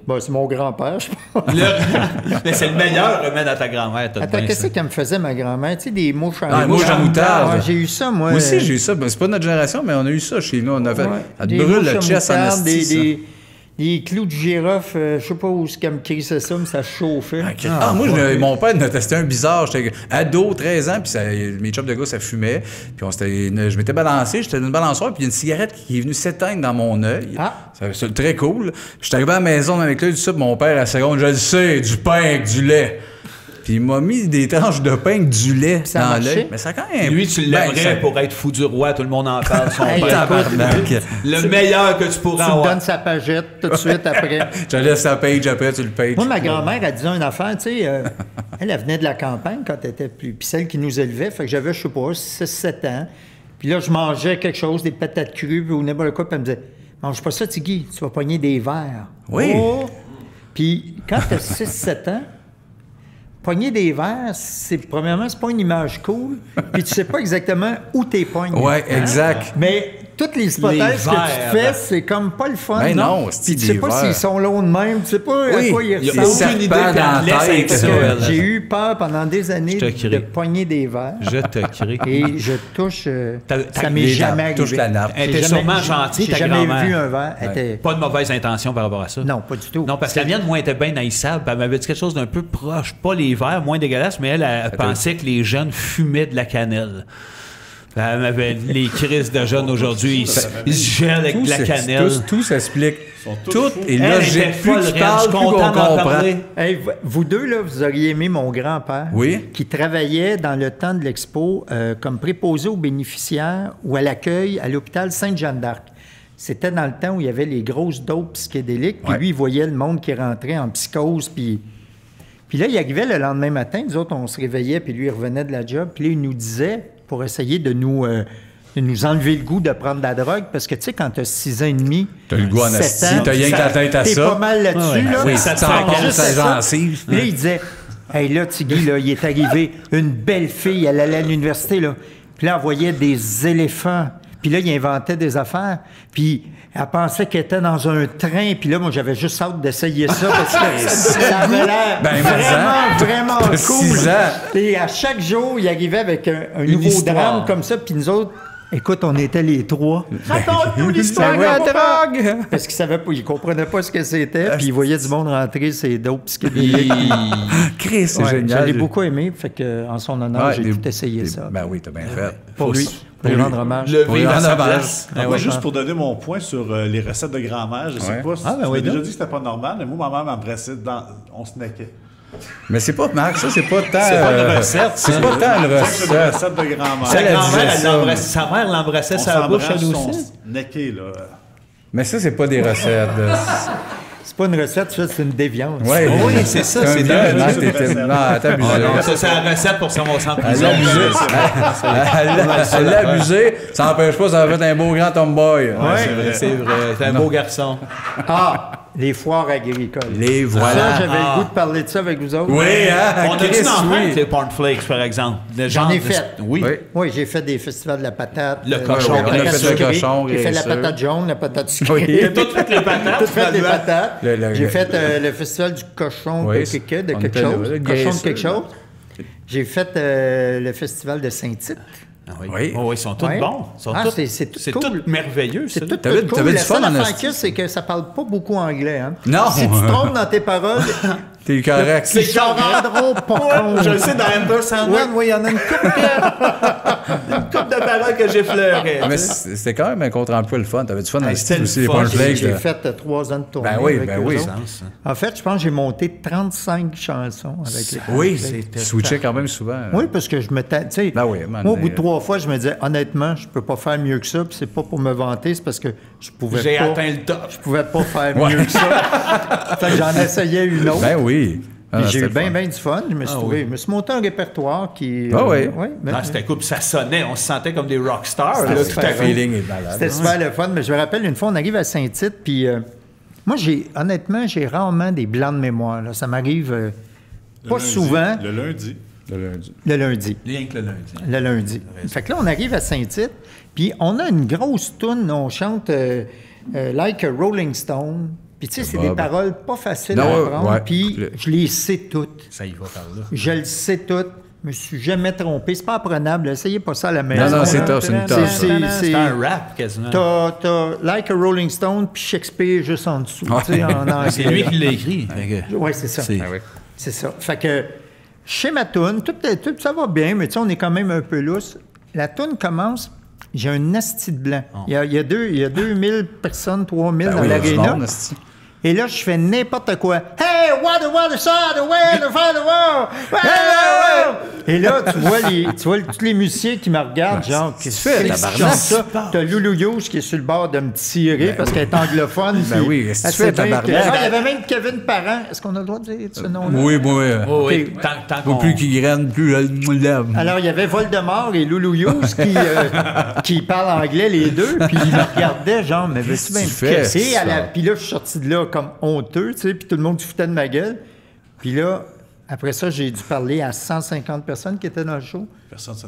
Bon, c'est mon grand-père, je pense. Mais c'est le meilleur remède à ta grand-mère. t'as Attends, bien qu'est-ce ça. qu'elle me faisait, ma grand-mère? Tu sais, des mouches en Ah, les mouches en moutarde. Ouais, j'ai eu ça, moi. Moi aussi, j'ai eu ça. Ben, c'est pas notre génération, mais on a eu ça chez nous. On a fait. Ouais. Elle te Des brûle mouches le en chest en moutarde, esti, ça. Les clous de girofle, je sais pas où c'est qu'elle me crissait ça, mais ça chauffait. Moi, mon père nous a testé un bizarre. J'étais ado, 13 ans, puis mes chums de gars, ça fumait. Puis je m'étais balancé, j'étais dans une balançoire, puis il y a une cigarette qui est venue s'éteindre dans mon œil. C'est très cool. Je suis arrivé à la maison avec l'œil du ça, puis mon père, à la seconde, je le sais, du pain avec du lait. Puis il m'a mis des tranches de pain avec du lait dans l'œil. Mais ça a quand même... Lui, tu l'aimerais pour être fou du roi, tout le monde en parle, son Hey, père. Le meilleur que tu pourrais Tu me avoir. donnes sa pagette tout de suite après. Je te laisse la page après, tu le pages. Moi, ma grand-mère, elle disait une affaire, tu sais, elle venait de la campagne quand elle était plus... Puis celle qui nous élevait, fait que j'avais, je sais pas, 6-7 ans. Puis là, je mangeais quelque chose, des patates crues, ou n'importe quoi, puis elle me disait, mange pas ça, Tiggy, tu vas pogner des vers. Oui. Oh! Puis quand t'as 6-7 ans, pogner des verres, premièrement, c'est pas une image cool, puis tu sais pas exactement où t'es pognes. Oui, exact. Mais toutes les hypothèses que tu fais, c'est comme pas le fun. Ben non, Puis c'est tu sais des pas verres. s'ils sont longs de même, tu sais pas à quoi ils Il y a ressemblent. aucune idée serpents dans la laisse avec tête. ça. J'ai eu peur pendant des années Je te crie. de pogner des verres. Je te crie. Et je touche... T'as- ça m'est jamais arrivé. touche la nappe. Elle était J'ai jamais- sûrement gentille, J'ai ta jamais grand-mère. vu un verre. Elle était- Pas de mauvaise intention par rapport à ça. Non, pas du tout. Non, parce que la mienne, moi, était bien haïssable. Elle m'avait dit quelque chose d'un peu proche. Pas les verres, moins dégueulasse, mais elle pensait que les jeunes fumaient de la cannelle. Elle m'avait les crises de jeunes aujourd'hui, ils se gèlent avec de la cannelle. Tout s'explique. Tout est Elle logique. était Plus folle, tu Ren, parles, je suis plus on content d'en comprend. parler. Hey, vous deux, là, vous auriez aimé mon grand-père, Oui. qui travaillait dans le temps de l'expo comme préposé aux bénéficiaires ou à l'accueil à l'hôpital Sainte-Jeanne d'Arc. C'était dans le temps où il y avait les grosses dopes psychédéliques, puis Ouais. lui, il voyait le monde qui rentrait en psychose, puis là, il arrivait le lendemain matin, nous autres, on se réveillait, puis lui, il revenait de la job, puis là, il nous disait, pour essayer de nous enlever le goût de prendre de la drogue, parce que, tu sais, quand t'as 6 ans et demi, T'as le goût en 7 asti, ans, t'as rien que la tête à t'es ça. pas mal là-dessus, là. Oui, ça te ça prend t'en juste sa à ça. gencive. Puis là, il disait, hey, là, Tiggy, là, il est arrivé une belle fille, elle allait à l'université, là. Puis là, elle voyait des éléphants. Puis là, il inventait des affaires. Puis elle pensait qu'elle était dans un train. Puis là, moi, j'avais juste hâte d'essayer ça parce que ça avait l'air Ben, vraiment cool. 6 ans. Et à chaque jour, il arrivait avec un nouveau histoire. drame comme ça. Puis nous autres, écoute, on était les trois. Raconte-nous l'histoire de la drogue. Parce qu'il savait pas, il comprenait pas ce que c'était. Puis il voyait du monde rentrer, ses dopes psychédéliques. Chris, c'est Ouais, génial. je l'ai beaucoup aimé. Fait que, en son honneur, Ouais, j'ai des- tout essayé ça. Ben oui, t'as bien fait. Pour lui. Pour lui rendre hommage. Le Pour lui vivre à rendre sa hommage. place. Ah, moi, juste pour donner mon point sur les recettes de grand-mère, je sais Ouais. pas si Ah, ben tu oui, m'as déjà donc. dit que c'était pas normal, mais moi, ma mère m'embrassait on snackait. Mais c'est pas, Marc, ça, c'est pas tant... C'est pas une recette, C'est ça. pas tant le C'est une recette. recette de grand-mère. Sa Elle grand-mère, disait elle ça. l'embrassait- sa mère l'embrassait On sa bouche, s'embrasse, elle on aussi. snackait, là. Mais ça, c'est pas des recettes. C'est pas une recette, ça, c'est une déviance. Ouais, Oui, c'est ça, c'est bien. dangereux. Non, t'as abusé. Ah non, ça, c'est la recette pour savoir sans Elle prison. l'a abusé. Elle l'a abusé. Ça n'empêche pas, ça va faire un beau grand tomboy. C'est vrai. C'est un beau garçon. Ah, les foires agricoles. Les Ça, voilà. j'avais le goût de parler de ça avec vous autres. Oui, hein? On a Chris, dit d'en faire oui. avec les cornflakes, par exemple. J'en ai fait. Oui. Oui. Oui, j'ai fait des festivals de la patate. Le cochon, la on a patate fait le sucrée. cochon, J'ai fait bien la sûr. patate jaune, la patate sucrée. Oui. T'as toutes fait les patates. Tout fait les finalement. patates. Le- J'ai fait le festival du cochon Oui, de quelque on quelque était là, chose. là, Cochon bien de sûr. quelque chose. J'ai fait le festival de Saint-Tite. Ah oui. Oui. Oh, ils sont tous Ouais. bons. Ils sont Ah, tous- c'est tout c'est cool. tout merveilleux, ça. C'est tout T'avais- cool. t'avais La du fun seule en affaire esti. qu'il y a, c'est que ça parle pas beaucoup anglais. Hein? Non. Si tu te trompes dans tes paroles, T'es correct. ils s'en rendront pas compte. Je le sais, dans Ender Sandman, oui, il y en a une couple de paroles que j'ai fleurées. Mais c'était quand même un contre-emploi le fun. T'avais du fun dans le c'était style le aussi, les fun. cornflakes. J'ai là. fait 3 ans de tournée. Ben oui, avec ben eux oui. autres. En fait, je pense que j'ai monté 35 chansons avec les Oui, Cornflakes. switchait quand même souvent. Oui, parce que je me... Tu sais, Ben oui, man, moi, au bout de mais- 3 fois, je me disais, honnêtement, je peux pas faire mieux que ça, puis c'est pas pour me vanter, c'est parce que je pouvais J'ai pas... atteint le top. Je pouvais pas faire mieux que ça. Fait que j'en essayais une autre. Ben oui. Puis j'ai eu c'était bien, fun. bien du fun. Je me suis trouvé... Je me suis monté un répertoire qui... Ah oui. ben, Ah, c'était cool, puis ça sonnait. On se sentait comme des rockstars. C'était Là, super tout à Le fait. feeling est malade. C'était super le fun, mais je me rappelle, une fois, on arrive à Saint-Tite, puis moi, honnêtement, j'ai rarement des blancs de mémoire. Là. Ça m'arrive pas lundi, souvent Le lundi. Le lundi. le lundi. Rien que le lundi. Le lundi. Fait que là, on arrive à Saint-Tite, puis on a une grosse toune, on chante Like a Rolling Stone. Puis tu sais, c'est des Bob. paroles pas faciles Non, à ouais, apprendre, ouais. puis je les sais toutes. Ça y va par là. Je le sais toutes. Je me suis jamais trompé. C'est pas apprenable. Essayez pas ça à la maison. Non, c'est tough, c'est une tough. C'est un rap, quasiment. T'as Like a Rolling Stone puis Shakespeare juste en dessous. Tu sais, en anglais. C'est lui qui l'a écrit. Oui, c'est ça. C'est- C'est ça. Fait que chez ma toune, tout ça va bien, mais tu sais, on est quand même un peu lousse. La toune commence, j'ai un asti de blanc. Il y a 2000 personnes, 3000 dans oui, il y a du l'aréna. monde, asti. Et là, je fais n'importe quoi. Hey, what the side, the way, the fire, the war. Et là, tu vois tous les musiciens qui me regardent, genre, qu'est-ce que tu fais, tabarnak? ça? T'as Loulou Hughes qui est sur le bord de me tirer parce qu'elle est anglophone. Ben puis oui, qu'est-ce que tu elle sait fais, bien tabarnak? il y avait même Kevin Parent. Est-ce qu'on a le droit de dire ce nom-là? Oui, oui. Oh, oui, Ok. tant Au qu'on... plus qu'il graine, plus elle l'aime. Alors, il y avait Voldemort et Loulou Hughes qui parlent anglais, les deux, puis ils me regardaient, genre, mais veux-tu bien me fais? casser? Puis là, je suis sorti de là comme honteux, tu sais, puis tout le monde se foutait de ma gueule. Puis là, après ça, j'ai dû parler à 150 personnes qui étaient dans le show.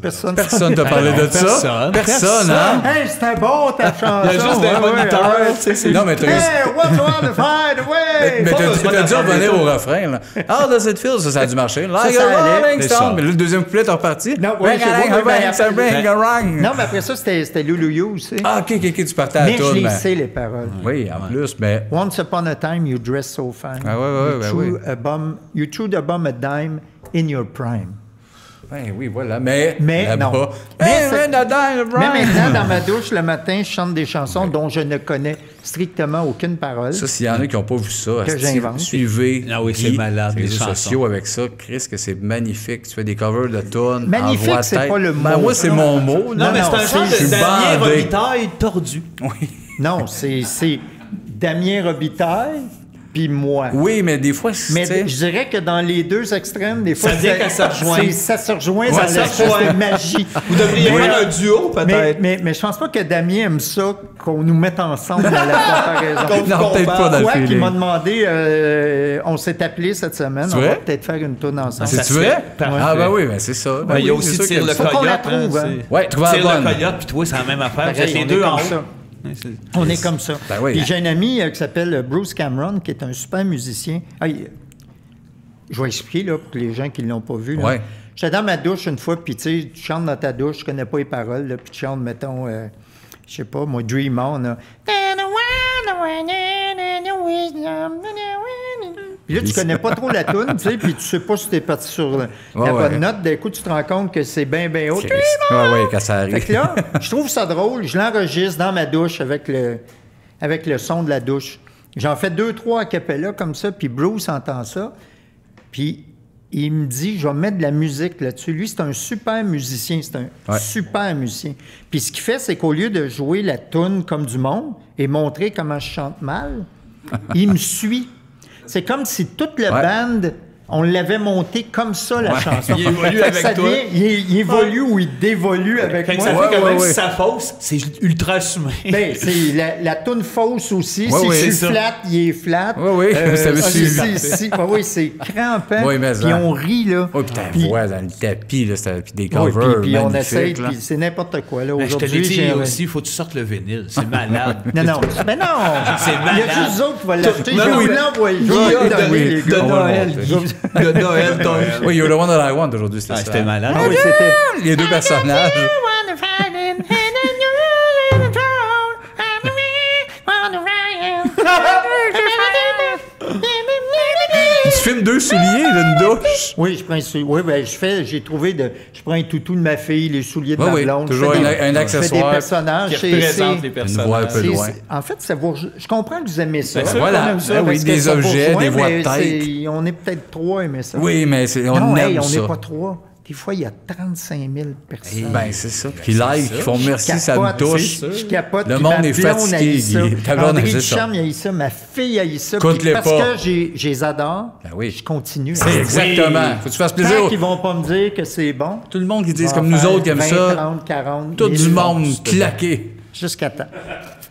Personne t'a parlé de ça. Personne, hein? Hey, c'était bon ta chanson! Il y a juste des moniteurs, tu sais, c'est... Non, mais t'as Hey, what's on the fire away? Mais t'as dû revenir au refrain, là. Ah, does it feel? Ça a dû marcher. Like ça a allait. Rolling Stone. Mais là, le deuxième couplet, t'es reparti. Non, oui, c'est bon, Ring. Non, mais après ça, c'était Loulou Hughes, tu sais. Ah, OK, tu partais à Mais je toi, les mais... sais, les paroles. Oui, en plus, mais... Once upon a time, you dress so fine. Ah, ouais, You threw the bomb a dime in your prime. Ben oui, voilà. Mais non. là-bas... Mais Mais maintenant, dans ma douche, le matin, je chante des chansons dont je ne connais strictement aucune parole. Ça, s'il y en a qui n'ont pas vu ça, Que j'invente. suivez Ah oui, c'est Guy malade, sur les les réseaux chansons. sociaux avec ça. Chris, que c'est magnifique. Tu fais des covers de tunes. Magnifique, en voix c'est tête. pas le Ben, mot. moi, c'est mon mot. Non, mais c'est un genre je suis de Damien bandé. Robitaille tordu. Non, c'est Damien Robitaille puis moi. Oui, mais des fois, c'est... Mais je dirais que dans les deux extrêmes, des fois, Ça vient qu'à se rejoindre. ça se rejoint dans ça l'espèce se rejoint. de magie. Vous devriez faire un duo, peut-être. Mais je pense pas que Damien aime ça, qu'on nous mette ensemble dans la comparaison. Non, peut-être pas dans le Quoi qu'il feeling. m'a demandé, on s'est appelé cette semaine, C'est on va vrai? peut-être faire une tourne ensemble. C'est Ça tu se vrai? fait. Ah, ben oui, ben c'est ça. Ben Il y a oui, aussi c'est sûr Tire que le ça. Faut qu'on la coyote. trouve, hein. Ouais, trouve la Tire bonne. le coyote, puis toi, c'est la même affaire. Vous êtes Pareil, les on deux est en comme haut. ça. On est comme ça. Ben oui. Puis j'ai un ami qui s'appelle Bruce Cameron, qui est un super musicien. Ah, je vais expliquer là, pour les gens qui ne l'ont pas vu. Là. Ouais. J'étais dans ma douche une fois, puis tu sais, tu chantes dans ta douche, je connais pas les paroles, là, puis tu chantes, mettons, je sais pas, moi, Dream On. Là. Puis là, tu connais pas trop la toune, tu sais, puis tu sais pas si t'es parti sur la Ouais. bonne note. D'un coup, tu te rends compte que c'est bien haut. Ouais, ouais, quand ça Fait arrive. que là, je trouve ça drôle. Je l'enregistre dans ma douche avec le son de la douche. J'en fais 2-3 a cappella comme ça, puis Bruce entend ça. Puis il me dit, je vais mettre de la musique là-dessus. Lui, c'est un super musicien. C'est un super musicien. Puis ce qu'il fait, c'est qu'au lieu de jouer la toune comme du monde et montrer comment je chante mal, il me suit. C'est comme si toute la bande, on l'avait monté comme ça, la chanson. Il évolue Fait que avec ça toi. il évolue ou il dévolue avec Fait que moi. ça fait que même ouais. si ça fausse, c'est ultra assumé. Ben, c'est la toune fausse aussi. Ouais, si ouais, je suis c'est ça. flat, il est flat. Ouais, ouais, vous avez suivi. Oui, c'est crampant. Oui, mais Puis ça. on rit, là. Oh, puis ta Puis- voix dans le tapis, là, puis des oui, covers puis on magnifiques, essaye, là. puis c'est n'importe quoi, là. Ben, je te l'ai Aujourd'hui, dit j'ai... aussi, il faut que tu sortes le vinyle. C'est malade. Non, non. Ben non! C'est Il y a malade. juste vous autres qui vont l'acheter. Je Non, vais oui. vous l'envoyer. Je Guy, vais vous le donner, de- les de gars. Noël. Je vais vous- De Noël, ton... Oui, You're the One That I Want, aujourd'hui, c'était Ah, ça. c'était malade. Ah oui, c'était... Les deux personnages. Tu filmes deux souliers d'une douche. Oui, je prends oui, ben, je prends un toutou de ma fille, les souliers de Oui, ma oui, blonde. toujours Je fais un Je fais des accessoire personnages. Qui représente les Une voix un personnages. peu loin. En fait, je comprends que vous aimez ça. Ben, sûr voilà. qu'on aime ça, Ben oui, parce que des ça vous objets, rejoint, des voix de mais tête. on est peut-être trois à aimer ça. Oui, mais on non, aime on ça. n'est pas trois. Des fois, il y a 35 000 personnes. Ben, c'est ça. Qui like, qui font merci, ça me Capote, touche. Je capote. Le puis monde ma est blonde fatigué, haït ça. Guy. Ta blonde, André c'est ça. Ducharme, il haït ça. Ma fille haït ça. Écoute-les Puis parce pas. que je les adore, Ben oui. je continue. C'est exactement. Faut que tu fasses plaisir. Tant qu'ils vont pas me dire que c'est bon. Tout le monde qui je disent vais comme nous faire autres qui aiment 20, ça. 30, 40, Tout 1000 du monde monstres. claqué. Jusqu'à temps.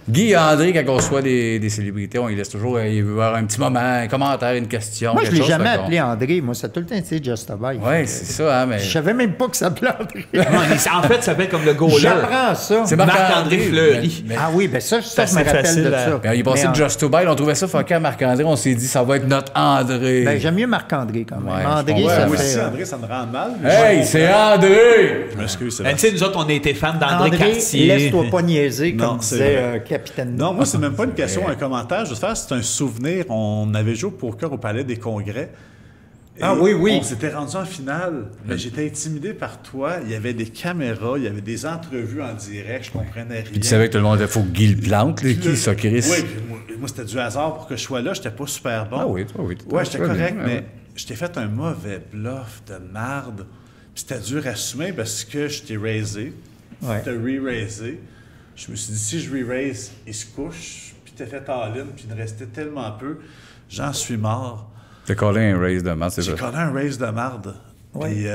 Guy et André, quand on reçoit des célébrités, on les laisse toujours, il veut avoir un petit moment, un commentaire, une question. Moi, je quelque l'ai chose, jamais fait qu'on- appelé André. Moi, ça a tout le temps été Just a Bike. Ouais, c'est ça, hein, mais. Je savais même pas que ça s'appelait André. En fait, ça s'appelle comme le goaler. J'apprends ça. C'est Marc-André Fleury. mais- Ah oui, ben ça je me assez rappelle facile de à- ça. Ben, il est passé Mais de Just to Buy, on trouvait ça fucké à Marc-André, on s'est dit, ça va être notre André. Ben, j'aime mieux Marc-André quand même. Ouais, André, je Ouais, ça moi fait... aussi, André, ça me rend mal. Hey, c'est André! Je m'excuse, c'est Ben, tu sais, nous autres, on a été fans d'André André, Cartier. laisse-toi pas niaiser, Non, comme c'est disait vrai. Capitaine. Non, moi, c'est même pas une question, un commentaire. Je veux faire, c'est un souvenir. On avait joué au poker au Palais des Congrès. Ah Et oui, oui. On s'était rendu en finale. Mais j'étais intimidé par toi. Il y avait des caméras, il y avait des entrevues en direct. Je comprenais rien. Puis tu savais que tout le monde, il faut que Guy le plante, là, qui ça, Chris? Oui, puis moi, c'était du hasard pour que je sois là. J'étais pas super bon. Ah oui, toi, oui. Ouais, j'étais correct, bien, mais ouais. je t'ai fait un mauvais bluff de marde. Puis c'était dur à assumer parce que je t'ai raisé. Ouais. T'as re-raisé. Je me suis dit, si je re-raise, il se couche. Puis t'as fait all-in, puis il me restait tellement peu. J'en suis mort. T'as collé un raise de masse, c'est J'ai ça. collé un raise de marde. Ouais. Puis,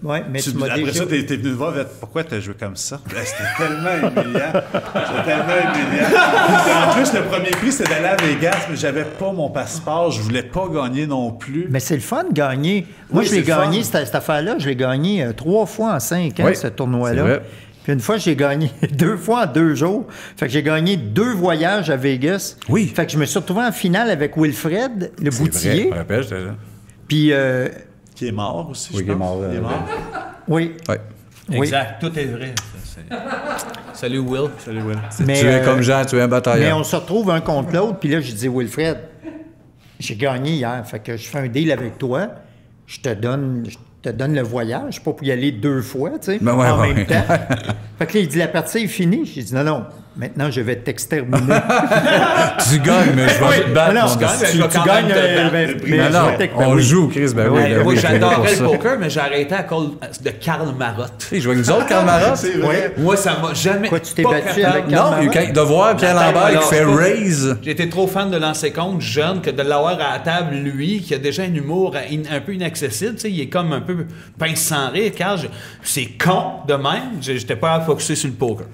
Ouais, mais tu m'as après déjà... ça, t'es venu me voir, pourquoi t'as joué comme ça? Ben, c'était tellement humiliant. C'était tellement humiliant. Puis, en plus, le premier prix, c'était d'aller à Vegas, mais j'avais pas mon passeport. Je voulais pas gagner non plus. Mais c'est le fun de gagner. Moi, Oui, je l'ai c'est le fun. gagné, cette affaire-là, je l'ai gagné 3 fois en 5 ans, Oui, ce c'est tournoi-là. vrai. Puis une fois, j'ai gagné 2 fois en 2 jours. Fait que j'ai gagné 2 voyages à Vegas. Oui. Fait que je me suis retrouvé en finale avec Wilfred, le C'est vrai, boutier. je me rappelle, j'étais là. Puis, Qui est mort aussi, Oui, je qui est pense. mort, Il est mort. oui. Ouais. Oui. Exact, tout est vrai. Salut, Will. Salut, Will. Mais, Tu es comme Jean, tu es un mais batailleur. on se retrouve un contre l'autre. Puis là, j'ai dit, Wilfred, j'ai gagné hier. Fait que je fais un deal avec toi. Je te donne le voyage, pas pour y aller 2 fois, tu sais, Ben ouais, en ouais. même temps. Fait que là, il dit, la partie est finie. J'ai dit, non, maintenant, je vais t'exterminer. Tu gagnes, mais je vais te battre. Non, mon tu gars. mais je vais quand gagnes, même te battre. mais Non, je vais non, t'exterminer. on joue, Chris, ben oui. Ouais, ben moi, oui, j'adorais pour le ça. poker, mais j'ai arrêté à cause de Karl Marotte. Hey, je vois que nous autres, Karl Marotte. C'est vrai. Moi, ça m'a jamais. Quoi, tu t'es pas battu capable. avec Karl Non, Marotte? de voir Pierre La tête Lambert me qui fait lâche pas. raise. J'étais trop fan de lancer compte jeune que de l'avoir à la table, lui, qui a déjà un humour un peu inaccessible. Tu sais, il est comme un peu pince sans rire. Car c'est con de même. J'étais pas focusé sur le poker.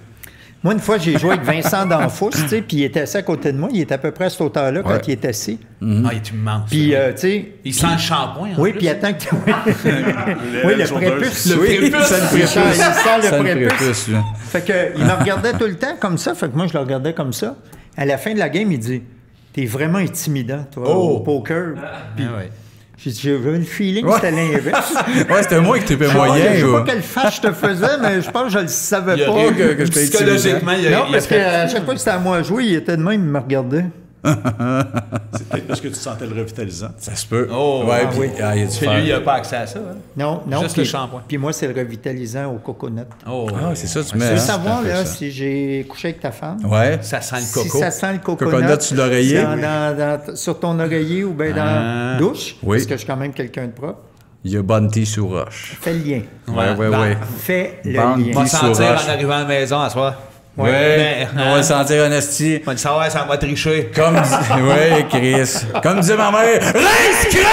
Moi, une fois, j'ai joué avec Vincent D'Anfous, tu sais, puis il était assis à côté de moi. Il était à peu près à cette hauteur-là quand Ouais. il est assis. Ah, il est immense. Puis, tu sais... Il sent le shampoing. en Oui, plus. puis attends que... oui, le prépuce. Oui, prépuce. ça le Il sent prépuce. le Ça le prépuce. prépuce, là. Fait que, il me regardait tout le temps comme ça. Fait que moi, je le regardais comme ça. À la fin de la game, il dit, t'es vraiment intimidant, toi, au poker. Puis, Ah ouais. j'ai dit, j'avais le feeling que Ouais. c'était l'inverse. Ouais, c'était moi qui t'ai fait Je sais moyen. pas quelle face je te faisais, mais je pense que je le savais Il y a pas. rien que je t'ai Psychologiquement, il y a. Non, il y a parce fait- qu'à chaque fois que c'était à moi à jouer, il était de même, il me regardait. C'est peut-être parce que tu sentais le revitalisant. Ça se peut. Oh, ouais, ah puis oui. il a dû Puis faire. lui, il n'a pas accès à ça. Hein? Non, Juste puis, le shampoing. Puis moi, c'est le revitalisant au coconut. Oh, Ah, c'est ça, tu Tu mets. veux hein, savoir, c'est un peu là, ça. si j'ai couché avec ta femme? Ouais. ça sent le Si coco. ça sent le coconut, Coconut sur l'oreiller? sur ton oreiller ou bien dans la douche, Oui. parce que je suis quand même quelqu'un de propre, Il y a Bounty sous roche. fais le lien. Ouais, ouais, Bah, ouais. Fais le Bande. On va lien. Sur sentir roche. en arrivant à la maison à soir. Ouais. Ben, On va le sentir un esti. On va le savoir, ça va tricher. Comme ouais, Chris. Comme disait ma mère, Rince crème!